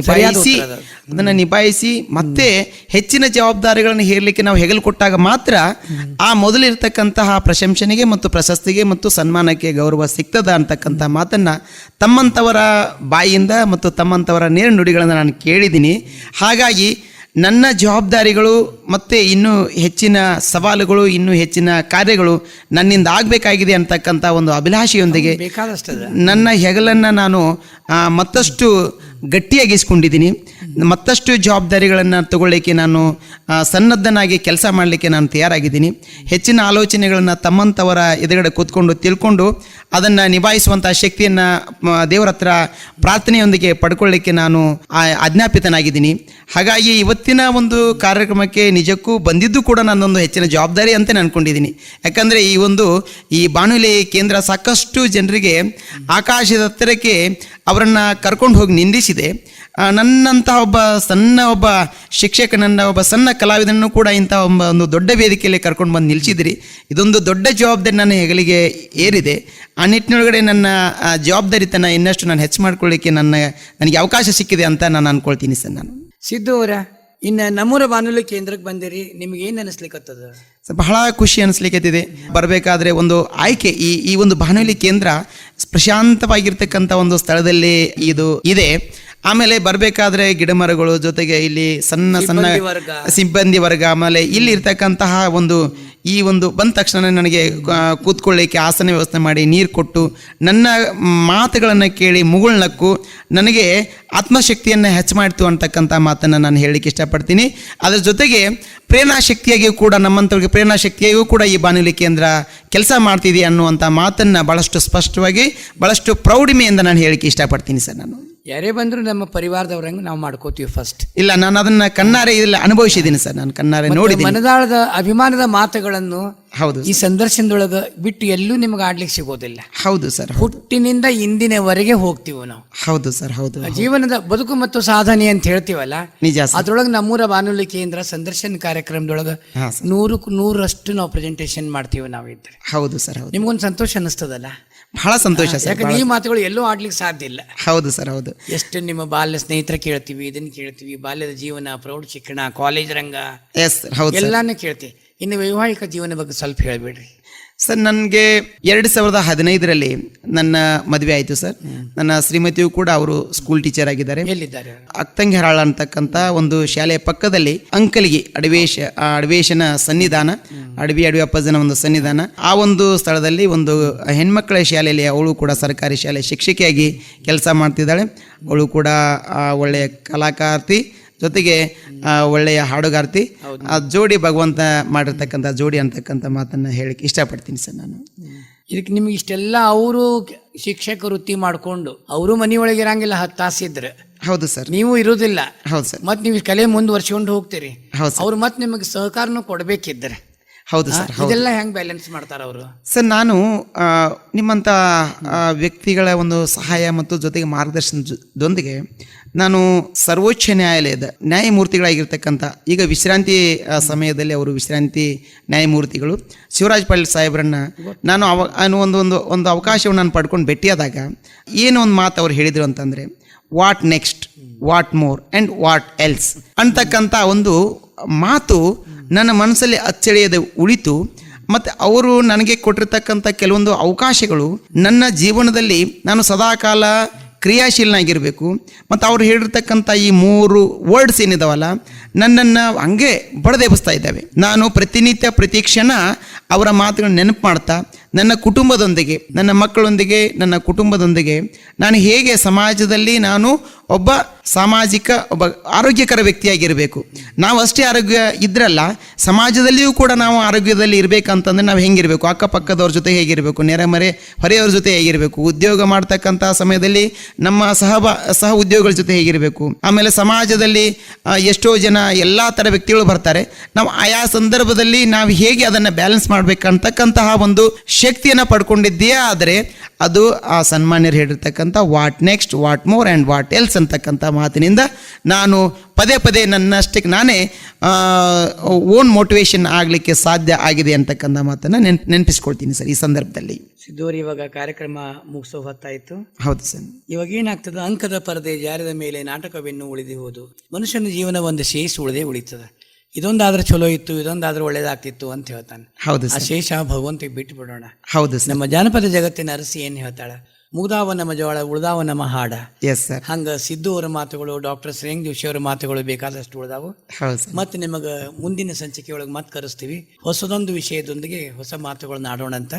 [SPEAKER 3] ನಿಭಾಯಿಸಿ ಮತ್ತೆ ಹೆಚ್ಚಿನ ಜವಾಬ್ದಾರಿಗಳನ್ನು ಹೇರಲಿಕ್ಕೆ ನಾವು ಹೆಗಲು ಕೊಟ್ಟಾಗ ಮಾತ್ರ ಆ ಮೊದಲಿರ್ತಕ್ಕಂತಹ ಪ್ರಶಂಸನೆಗೆ ಮತ್ತು ಪ್ರಶಸ್ತಿಗೆ ಮತ್ತು ಸನ್ಮಾನಕ್ಕೆ ಗೌರವ ಸಿಗ್ತದ ಅಂತಕ್ಕಂಥ ಮಾತನ್ನ ತಮ್ಮಂಥವರ ಬಾಯಿಯಿಂದ ಮತ್ತು ತಮ್ಮಂಥವರ ನೇರ ನುಡಿಗಳನ್ನು ನಾನು ಕೇಳಿದ್ದೀನಿ. ಹಾಗಾಗಿ ನನ್ನ ಜವಾಬ್ದಾರಿಗಳು ಮತ್ತು ಇನ್ನೂ ಹೆಚ್ಚಿನ ಸವಾಲುಗಳು, ಇನ್ನೂ ಹೆಚ್ಚಿನ ಕಾರ್ಯಗಳು ನನ್ನಿಂದ ಆಗಬೇಕಾಗಿದೆ ಅಂತಕ್ಕಂಥ ಒಂದು ಅಭಿಲಾಷೆಯೊಂದಿಗೆ ನನ್ನ ಹೆಗಲನ್ನು ನಾನು ಮತ್ತಷ್ಟು ಗಟ್ಟಿಯಾಗಿಸ್ಕೊಂಡಿದ್ದೀನಿ. ಮತ್ತಷ್ಟು ಜವಾಬ್ದಾರಿಗಳನ್ನು ತಗೊಳ್ಳಿಕ್ಕೆ ನಾನು ಸನ್ನದ್ಧನಾಗಿ ಕೆಲಸ ಮಾಡಲಿಕ್ಕೆ ನಾನು ತಯಾರಾಗಿದ್ದೀನಿ. ಹೆಚ್ಚಿನ ಆಲೋಚನೆಗಳನ್ನು ತಮ್ಮಂಥವರ ಎದುರುಗಡೆ ಕೂತ್ಕೊಂಡು ತಿಳ್ಕೊಂಡು ಅದನ್ನು ನಿಭಾಯಿಸುವಂಥ ಶಕ್ತಿಯನ್ನು ದೇವರ ಹತ್ರ ಪ್ರಾರ್ಥನೆಯೊಂದಿಗೆ ಪಡ್ಕೊಳ್ಳಿಕ್ಕೆ ನಾನು ಆಜ್ಞಾಪಿತನಾಗಿದ್ದೀನಿ. ಹಾಗಾಗಿ ಇವತ್ತಿನ ಒಂದು ಕಾರ್ಯಕ್ರಮಕ್ಕೆ ನಿಜಕ್ಕೂ ಬಂದಿದ್ದು ಕೂಡ ನನ್ನೊಂದು ಹೆಚ್ಚಿನ ಜವಾಬ್ದಾರಿ ಅಂತ ಅಂದ್ಕೊಂಡಿದ್ದೀನಿ. ಯಾಕಂದರೆ ಈ ಬಾನುಲಿ ಕೇಂದ್ರ ಸಾಕಷ್ಟು ಜನರಿಗೆ ಆಕಾಶದ ಹತ್ತಿರಕ್ಕೆ ಅವರನ್ನು ಕರ್ಕೊಂಡು ಹೋಗಿ ನಿಂದಿಸಿದೆ. ನನ್ನಂತಹ ಒಬ್ಬ ಶಿಕ್ಷಕನನ್ನ, ಒಬ್ಬ ಸಣ್ಣ ಕಲಾವಿದನನ್ನು ಕೂಡ ಇಂಥ ಒಂದು ದೊಡ್ಡ ವೇದಿಕೆಯಲ್ಲಿ ಕರ್ಕೊಂಡು ಬಂದು ನಿಲ್ಲಿಸಿದಿರಿ. ಇದೊಂದು ದೊಡ್ಡ ಜವಾಬ್ದಾರಿ ನನ್ನ ಹೆಗಲಿಗೆ ಏರಿದೆ. ಆ ನಿಟ್ಟಿನೊಳಗಡೆ ನನ್ನ ಜವಾಬ್ದಾರಿತನ ಇನ್ನಷ್ಟು ನಾನು ಹೆಚ್ಚು ಮಾಡ್ಕೊಳ್ಳಿಕ್ಕೆ ನನಗೆ ಅವಕಾಶ ಸಿಕ್ಕಿದೆ ಅಂತ ನಾನು ಅಂದ್ಕೊಳ್ತೀನಿ ಸರ್. ನಾನು
[SPEAKER 2] ಸಿದ್ದು ಅವರ ಇನ್ನು ನಮ್ಮೂರ ಬಾನುಲಿ ಕೇಂದ್ರಕ್ಕೆ ಬಂದಿರಿ, ನಿಮ್ಗೆ ಏನು ಅನಿಸ್ಲಿಕ್ಕತ್ತದ?
[SPEAKER 3] ಬಹಳ ಖುಷಿ ಅನಿಸ್ಲಿಕ್ಕತ್ತಿದೆ. ಬರಬೇಕಾದ್ರೆ ಒಂದು ಆಯ್ಕೆ, ಈ ಒಂದು ಬಾನುಲಿ ಕೇಂದ್ರ ಪ್ರಶಾಂತವಾಗಿರ್ತಕ್ಕಂಥ ಒಂದು ಸ್ಥಳದಲ್ಲಿ ಇದು ಇದೆ. ಆಮೇಲೆ ಬರಬೇಕಾದ್ರೆ ಗಿಡ ಮರಗಳು, ಜೊತೆಗೆ ಇಲ್ಲಿ ಸಣ್ಣ ಸಿಬ್ಬಂದಿ ವರ್ಗ, ಆಮೇಲೆ ಇಲ್ಲಿ ಇರ್ತಕ್ಕಂತಹ ಈ ಒಂದು ಬಂದ ತಕ್ಷಣ ನನಗೆ ಕೂತ್ಕೊಳ್ಳಿಕ್ಕೆ ಆಸನ ವ್ಯವಸ್ಥೆ ಮಾಡಿ, ನೀರು ಕೊಟ್ಟು, ನನ್ನ ಮಾತುಗಳನ್ನು ಕೇಳಿ ಮುಗುಳ್ನಕ್ಕು ನನಗೆ ಆತ್ಮಶಕ್ತಿಯನ್ನು ಹೆಚ್ಚು ಮಾಡ್ತು ಅಂತಕ್ಕಂಥ ಮಾತನ್ನು ನಾನು ಹೇಳಲಿಕ್ಕೆ ಇಷ್ಟಪಡ್ತೀನಿ. ಅದರ ಜೊತೆಗೆ ಪ್ರೇರಣಾ ಶಕ್ತಿಯಾಗಿಯೂ ಕೂಡ, ನಮ್ಮಂಥವ್ರಿಗೆ ಪ್ರೇರಣಾ ಶಕ್ತಿಯಾಗಿಯೂ ಕೂಡ ಈ ಬಾನುಲಿ ಕೇಂದ್ರ ಕೆಲಸ ಮಾಡ್ತಿದೆ ಅನ್ನುವಂಥ ಮಾತನ್ನು ಭಾಳಷ್ಟು ಸ್ಪಷ್ಟವಾಗಿ, ಭಾಳಷ್ಟು ಪ್ರೌಢಿಮೆಯಿಂದ ನಾನು ಹೇಳಲಿಕ್ಕೆ ಇಷ್ಟಪಡ್ತೀನಿ ಸರ್. ನಾನು
[SPEAKER 2] ಯಾರೇ ಬಂದರೂ ನಮ್ಮ ಪರಿವಾರದವ್ರಂಗೆ ನಾವು ಮಾಡ್ಕೋತೀವಿ ಫಸ್ಟ್.
[SPEAKER 3] ಇಲ್ಲ, ನಾನು ಅದನ್ನು ಕಣ್ಣಾರೆ ಅನುಭವಿಸಿದ್ದೀನಿ ಸರ್. ನಾನು ಕಣ್ಣಾರೆ ನೋಡಿದ್ದೀನಿ.
[SPEAKER 2] ಮನದಾಳದ ಅಭಿಮಾನದ ಮಾತುಗಳನ್ನು
[SPEAKER 3] ಹೌದು
[SPEAKER 2] ಈ ಸಂದರ್ಶನದೊಳಗೆ ಬಿಟ್ಟು ಎಲ್ಲೂ ನಿಮ್ಗೆ ಆಡ್ಲಿಕ್ಕೆ ಸಿಗೋದಿಲ್ಲ.
[SPEAKER 3] ಹೌದು ಸರ್,
[SPEAKER 2] ಹುಟ್ಟಿನಿಂದ ಇಂದಿನವರೆಗೆ ಹೋಗ್ತೀವಿ ನಾವು.
[SPEAKER 3] ಹೌದು ಸರ್, ಹೌದು.
[SPEAKER 2] ಜೀವನದ ಬದುಕು ಮತ್ತು ಸಾಧನೆ ಅಂತ ಹೇಳ್ತೀವಲ್ಲ,
[SPEAKER 3] ನಿಜ.
[SPEAKER 2] ಅದ್ರೊಳಗೆ ನಮ್ಮೂರ ಬಾನುಲಿ ಕೇಂದ್ರ ಸಂದರ್ಶನ ಕಾರ್ಯಕ್ರಮದೊಳಗೆ 100% ನಾವು ಪ್ರೆಸೆಂಟೇಷನ್ ಮಾಡ್ತೀವಿ ನಾವಿದ್ರೆ.
[SPEAKER 3] ಹೌದು ಸರ್, ಹೌದು.
[SPEAKER 2] ನಿಮ್ಗೊಂದು ಸಂತೋಷ ಅನಿಸ್ತದಲ್ಲ?
[SPEAKER 3] ಬಹಳ ಸಂತೋಷ ಸರ್.
[SPEAKER 2] ಯಾಕಂದ್ರೆ ಈ ಮಾತುಗಳು ಎಲ್ಲೂ ಆಡ್ಲಿಕ್ಕೆ ಸಾಧ್ಯ ಇಲ್ಲ.
[SPEAKER 3] ಹೌದು ಸರ್, ಹೌದು.
[SPEAKER 2] ಎಷ್ಟು ನಿಮ್ಮ ಬಾಲ್ಯ ಸ್ನೇಹಿತರ ಕೇಳ್ತೀವಿ, ಇದನ್ನ ಕೇಳ್ತೀವಿ, ಬಾಲ್ಯದ ಜೀವನ, ಪ್ರೌಢ ಶಿಕ್ಷಣ, ಕಾಲೇಜ್ ರಂಗ, ಎಲ್ಲಾನು ಕೇಳ್ತೀವಿ. ಇನ್ನು ವೈವಾಹಿಕ ಜೀವನ ಬಗ್ಗೆ ಸ್ವಲ್ಪ ಹೇಳ್ಬೇಡ್ರಿ
[SPEAKER 3] ಸರ್. ನನಗೆ 2015ರಲ್ಲಿ ನನ್ನ ಮದುವೆ ಆಯಿತು ಸರ್. ನನ್ನ ಶ್ರೀಮತಿಯು ಕೂಡ ಅವರು ಸ್ಕೂಲ್ ಟೀಚರ್ ಆಗಿದ್ದಾರೆ.
[SPEAKER 2] ಎಲ್ಲಿದ್ದಾರೆ?
[SPEAKER 3] ಅಕ್ತಂಗೆಹಾಳ ಅಂತಕ್ಕಂಥ ಒಂದು ಶಾಲೆಯ ಪಕ್ಕದಲ್ಲಿ ಅಂಕಲಿಗೆ ಅಡವೇಶನ ಸನ್ನಿಧಾನ, ಅಡವಿಯಪ್ಪಜನ ಒಂದು ಸನ್ನಿಧಾನ, ಆ ಒಂದು ಸ್ಥಳದಲ್ಲಿ ಒಂದು ಹೆಣ್ಮಕ್ಕಳ ಶಾಲೆಯಲ್ಲಿ ಅವಳು ಕೂಡ ಸರ್ಕಾರಿ ಶಾಲೆ ಶಿಕ್ಷಕಿಯಾಗಿ ಕೆಲಸ ಮಾಡ್ತಿದ್ದಾಳೆ. ಅವಳು ಕೂಡ ಒಳ್ಳೆಯ ಕಲಾಕಾರ್ತಿ, ಜೊತೆಗೆ ಒಳ್ಳೆಯ ಹಾಡುಗಾರ್ತಿ. ಆ ಜೋಡಿ ಭಗವಂತ ಮಾಡಿರ್ತಕ್ಕಂಥ ಜೋಡಿ ಅಂತಕ್ಕಂಥ ಮಾತನ್ನು ಹೇಳಿಕ್ಕೆ ಇಷ್ಟಪಡ್ತೀನಿ ಸರ್. ನಾನು
[SPEAKER 2] ಇದಕ್ಕೆ ನಿಮ್ಗೆ ಇಷ್ಟೆಲ್ಲ ಅವರು ಶಿಕ್ಷಕ ವೃತ್ತಿ ಮಾಡಿಕೊಂಡು ಅವರು ಮನೆಯೊಳಗೆ ಇರಂಗಿಲ್ಲ 10 ತಾಸು ಇದ್ರೆ.
[SPEAKER 3] ಹೌದು ಸರ್.
[SPEAKER 2] ನೀವು ಇರೋದಿಲ್ಲ.
[SPEAKER 3] ಹೌದು ಸರ್.
[SPEAKER 2] ಮತ್ತೆ ನೀವು ಕಲೆ ಮುಂದುವರ್ಸ್ಕೊಂಡು ಹೋಗ್ತೀರಿ.
[SPEAKER 3] ಹೌದು.
[SPEAKER 2] ಅವ್ರು ಮತ್ತೆ ನಿಮಗೆ ಸಹಕಾರನೂ ಕೊಡಬೇಕಿದ್ರೆ.
[SPEAKER 3] ಹೌದು ಸರ್.
[SPEAKER 2] ಇದೆಲ್ಲ ಹೆಂಗೆ ಬ್ಯಾಲೆನ್ಸ್ ಮಾಡ್ತಾರೆ ಅವರು?
[SPEAKER 3] ಸರ್, ನಾನು ನಿಮ್ಮಂಥ ವ್ಯಕ್ತಿಗಳ ಒಂದು ಸಹಾಯ ಮತ್ತು ಜೊತೆಗೆ ಮಾರ್ಗದರ್ಶನದೊಂದಿಗೆ ನಾನು ಸರ್ವೋಚ್ಚ ನ್ಯಾಯಾಲಯದ ನ್ಯಾಯಮೂರ್ತಿಗಳಾಗಿರ್ತಕ್ಕಂಥ, ಈಗ ವಿಶ್ರಾಂತಿ ಸಮಯದಲ್ಲಿ ಅವರು ವಿಶ್ರಾಂತಿ ನ್ಯಾಯಮೂರ್ತಿಗಳು ಶಿವರಾಜ್ ಪಾಟೀಲ್ ಸಾಹೇಬ್ರನ್ನ ನಾನು ಒಂದು ಅವಕಾಶವನ್ನು ನಾನು ಪಡ್ಕೊಂಡು ಭೇಟಿಯಾದಾಗ ಏನೋ ಒಂದು ಮಾತು ಅವ್ರು ಹೇಳಿದರು ಅಂತಂದರೆ, what next, what more and what else ಅಂತಕ್ಕಂಥ ಒಂದು ಮಾತು ನನ್ನ ಮನಸ್ಸಲ್ಲಿ ಅಚ್ಚಳಿಯದೆ ಉಳಿತು. ಮತ್ತು ಅವರು ನನಗೆ ಕೊಟ್ಟಿರ್ತಕ್ಕಂಥ ಕೆಲವೊಂದು ಅವಕಾಶಗಳು ನನ್ನ ಜೀವನದಲ್ಲಿ ನಾನು ಸದಾಕಾಲ ಕ್ರಿಯಾಶೀಲನಾಗಿರಬೇಕು. ಮತ್ತು ಅವ್ರು ಹೇಳಿರ್ತಕ್ಕಂಥ ಈ 3 ವರ್ಡ್ಸ್ ಏನಿದಾವಲ್ಲ, ನನ್ನನ್ನು ಹಂಗೆ ಬಡದೆಬ್ಬಿಸ್ತಾ ಇದ್ದಾವೆ. ನಾನು ಪ್ರತಿನಿತ್ಯ ಪ್ರತಿ ಕ್ಷಣ ಅವರ ಮಾತುಗಳನ್ನು ನೆನಪು ಮಾಡ್ತಾ ನನ್ನ ಕುಟುಂಬದೊಂದಿಗೆ, ನನ್ನ ಮಕ್ಕಳೊಂದಿಗೆ, ನನ್ನ ಕುಟುಂಬದೊಂದಿಗೆ ನಾನು ಹೇಗೆ ಸಮಾಜದಲ್ಲಿ ನಾನು ಒಬ್ಬ ಸಾಮಾಜಿಕ ಒಬ್ಬ ಆರೋಗ್ಯಕರ ವ್ಯಕ್ತಿಯಾಗಿರಬೇಕು. ನಾವು ಅಷ್ಟೇ ಆರೋಗ್ಯ ಇದ್ರಲ್ಲ, ಸಮಾಜದಲ್ಲಿಯೂ ಕೂಡ ನಾವು ಆರೋಗ್ಯದಲ್ಲಿ ಇರಬೇಕಂತಂದ್ರೆ ನಾವು ಹೆಂಗಿರಬೇಕು, ಅಕ್ಕಪಕ್ಕದವ್ರ ಜೊತೆ ಹೇಗಿರಬೇಕು, ನೆರೆಮರೆ ಹೊರೆಯವ್ರ ಜೊತೆ ಹೇಗಿರಬೇಕು, ಉದ್ಯೋಗ ಮಾಡ್ತಕ್ಕಂಥ ಸಮಯದಲ್ಲಿ ನಮ್ಮ ಸಹ ಉದ್ಯೋಗಗಳ ಜೊತೆ ಹೇಗಿರಬೇಕು, ಆಮೇಲೆ ಸಮಾಜದಲ್ಲಿ ಎಷ್ಟೋ ಜನ ಎಲ್ಲ ಥರ ವ್ಯಕ್ತಿಗಳು ಬರ್ತಾರೆ, ನಾವು ಆಯಾ ಸಂದರ್ಭದಲ್ಲಿ ನಾವು ಹೇಗೆ ಅದನ್ನು ಬ್ಯಾಲೆನ್ಸ್ ಮಾಡಬೇಕಂತಕ್ಕಂತಹ ಒಂದು ಶಕ್ತಿಯನ್ನು ಪಡ್ಕೊಂಡಿದ್ದೇ ಆದರೆ ಅದು ಆ ಸನ್ಮಾನ್ಯರು ಹೇಳಿರ್ತಕ್ಕಂಥ what next, what more and what else ಅಂತಕ್ಕಂಥ ಮಾತಿನಿಂದ ನಾನು ಪದೇ ಪದೇ ನನ್ನಷ್ಟಕ್ಕೆ ನಾನೇ ಓನ್ ಮೋಟಿವೇಶನ್ ಆಗಲಿಕ್ಕೆ ಸಾಧ್ಯ ಆಗಿದೆ ಅಂತಕ್ಕಂಥ ಮಾತನ್ನು ನೆನಪಿಸ್ಕೊಳ್ತೀನಿ ಸರ್ ಈ ಸಂದರ್ಭದಲ್ಲಿ.
[SPEAKER 2] ಸಿದ್ದೂರು, ಇವಾಗ ಕಾರ್ಯಕ್ರಮ ಮುಗಿಸೋ ಹೊತ್ತಾಯಿತು.
[SPEAKER 3] ಹೌದು ಸರ್.
[SPEAKER 2] ಇವಾಗ ಏನಾಗ್ತದೆ, ಅಂಕದ ಪರದೆ ಜಾರಿದ ಮೇಲೆ ನಾಟಕವೆನ್ನು ಉಳಿದು ಮನುಷ್ಯನ ಜೀವನ ಒಂದು ಶೇಷ ಉಳಿದೇ ಉಳಿತದೆ. ಇದೊಂದಾದ್ರೆ ಚಲೋ ಇತ್ತು, ಇದೊಂದಾದ್ರೆ ಒಳ್ಳೇದಾಗ್ತಿತ್ತು ಅಂತ ಹೇಳ್ತಾನೆ.
[SPEAKER 3] ಹೌದು
[SPEAKER 2] ಆ ಶೇಷ ಭಗವಂತಿಗೆ ಬಿಟ್ಟು ಬಿಡೋಣ.
[SPEAKER 3] ಹೌದು.
[SPEAKER 2] ನಮ್ಮ ಜಾನಪದ ಜಗತ್ತಿನ ಅರಸಿ ಏನು ಹೇಳ್ತಾಳ, ಮುಗ್ದಾವ ನಮ್ಮ ಜೋಳ ಉಳ್ದಾವ ನಮ್ಮ ಹಾಡ.
[SPEAKER 3] Yes sir.
[SPEAKER 2] ಹಂಗ ಸಿದ್ದು ಅವರ ಮಾತುಗಳು, ಡಾಕ್ಟರ್ ಶ್ರೇರಂಗ ಜೋಶಿ ಅವರ ಮಾತುಗಳು ಬೇಕಾದಷ್ಟು ಉಳ್ದಾವು. ಮತ್ತೆ ನಿಮಗೆ ಮುಂದಿನ ಸಂಚಿಕೆ ಒಳಗೆ ಮತ್ತೆ ಕರೆಸ್ತೀವಿ ಹೊಸದೊಂದು ವಿಷಯದೊಂದಿಗೆ ಹೊಸ ಮಾತುಗಳನ್ನ ಆಡೋಣ ಅಂತ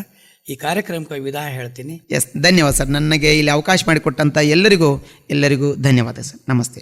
[SPEAKER 2] ಈ ಕಾರ್ಯಕ್ರಮಕ್ಕೆ ವಿದಾಯ ಹೇಳ್ತೀನಿ.
[SPEAKER 3] ಎಸ್, ಧನ್ಯವಾದ ಸರ್. ನನಗೆ ಇಲ್ಲಿ ಅವಕಾಶ ಮಾಡಿಕೊಟ್ಟಂತ ಎಲ್ಲರಿಗೂ ಧನ್ಯವಾದ ಸರ್. ನಮಸ್ತೆ.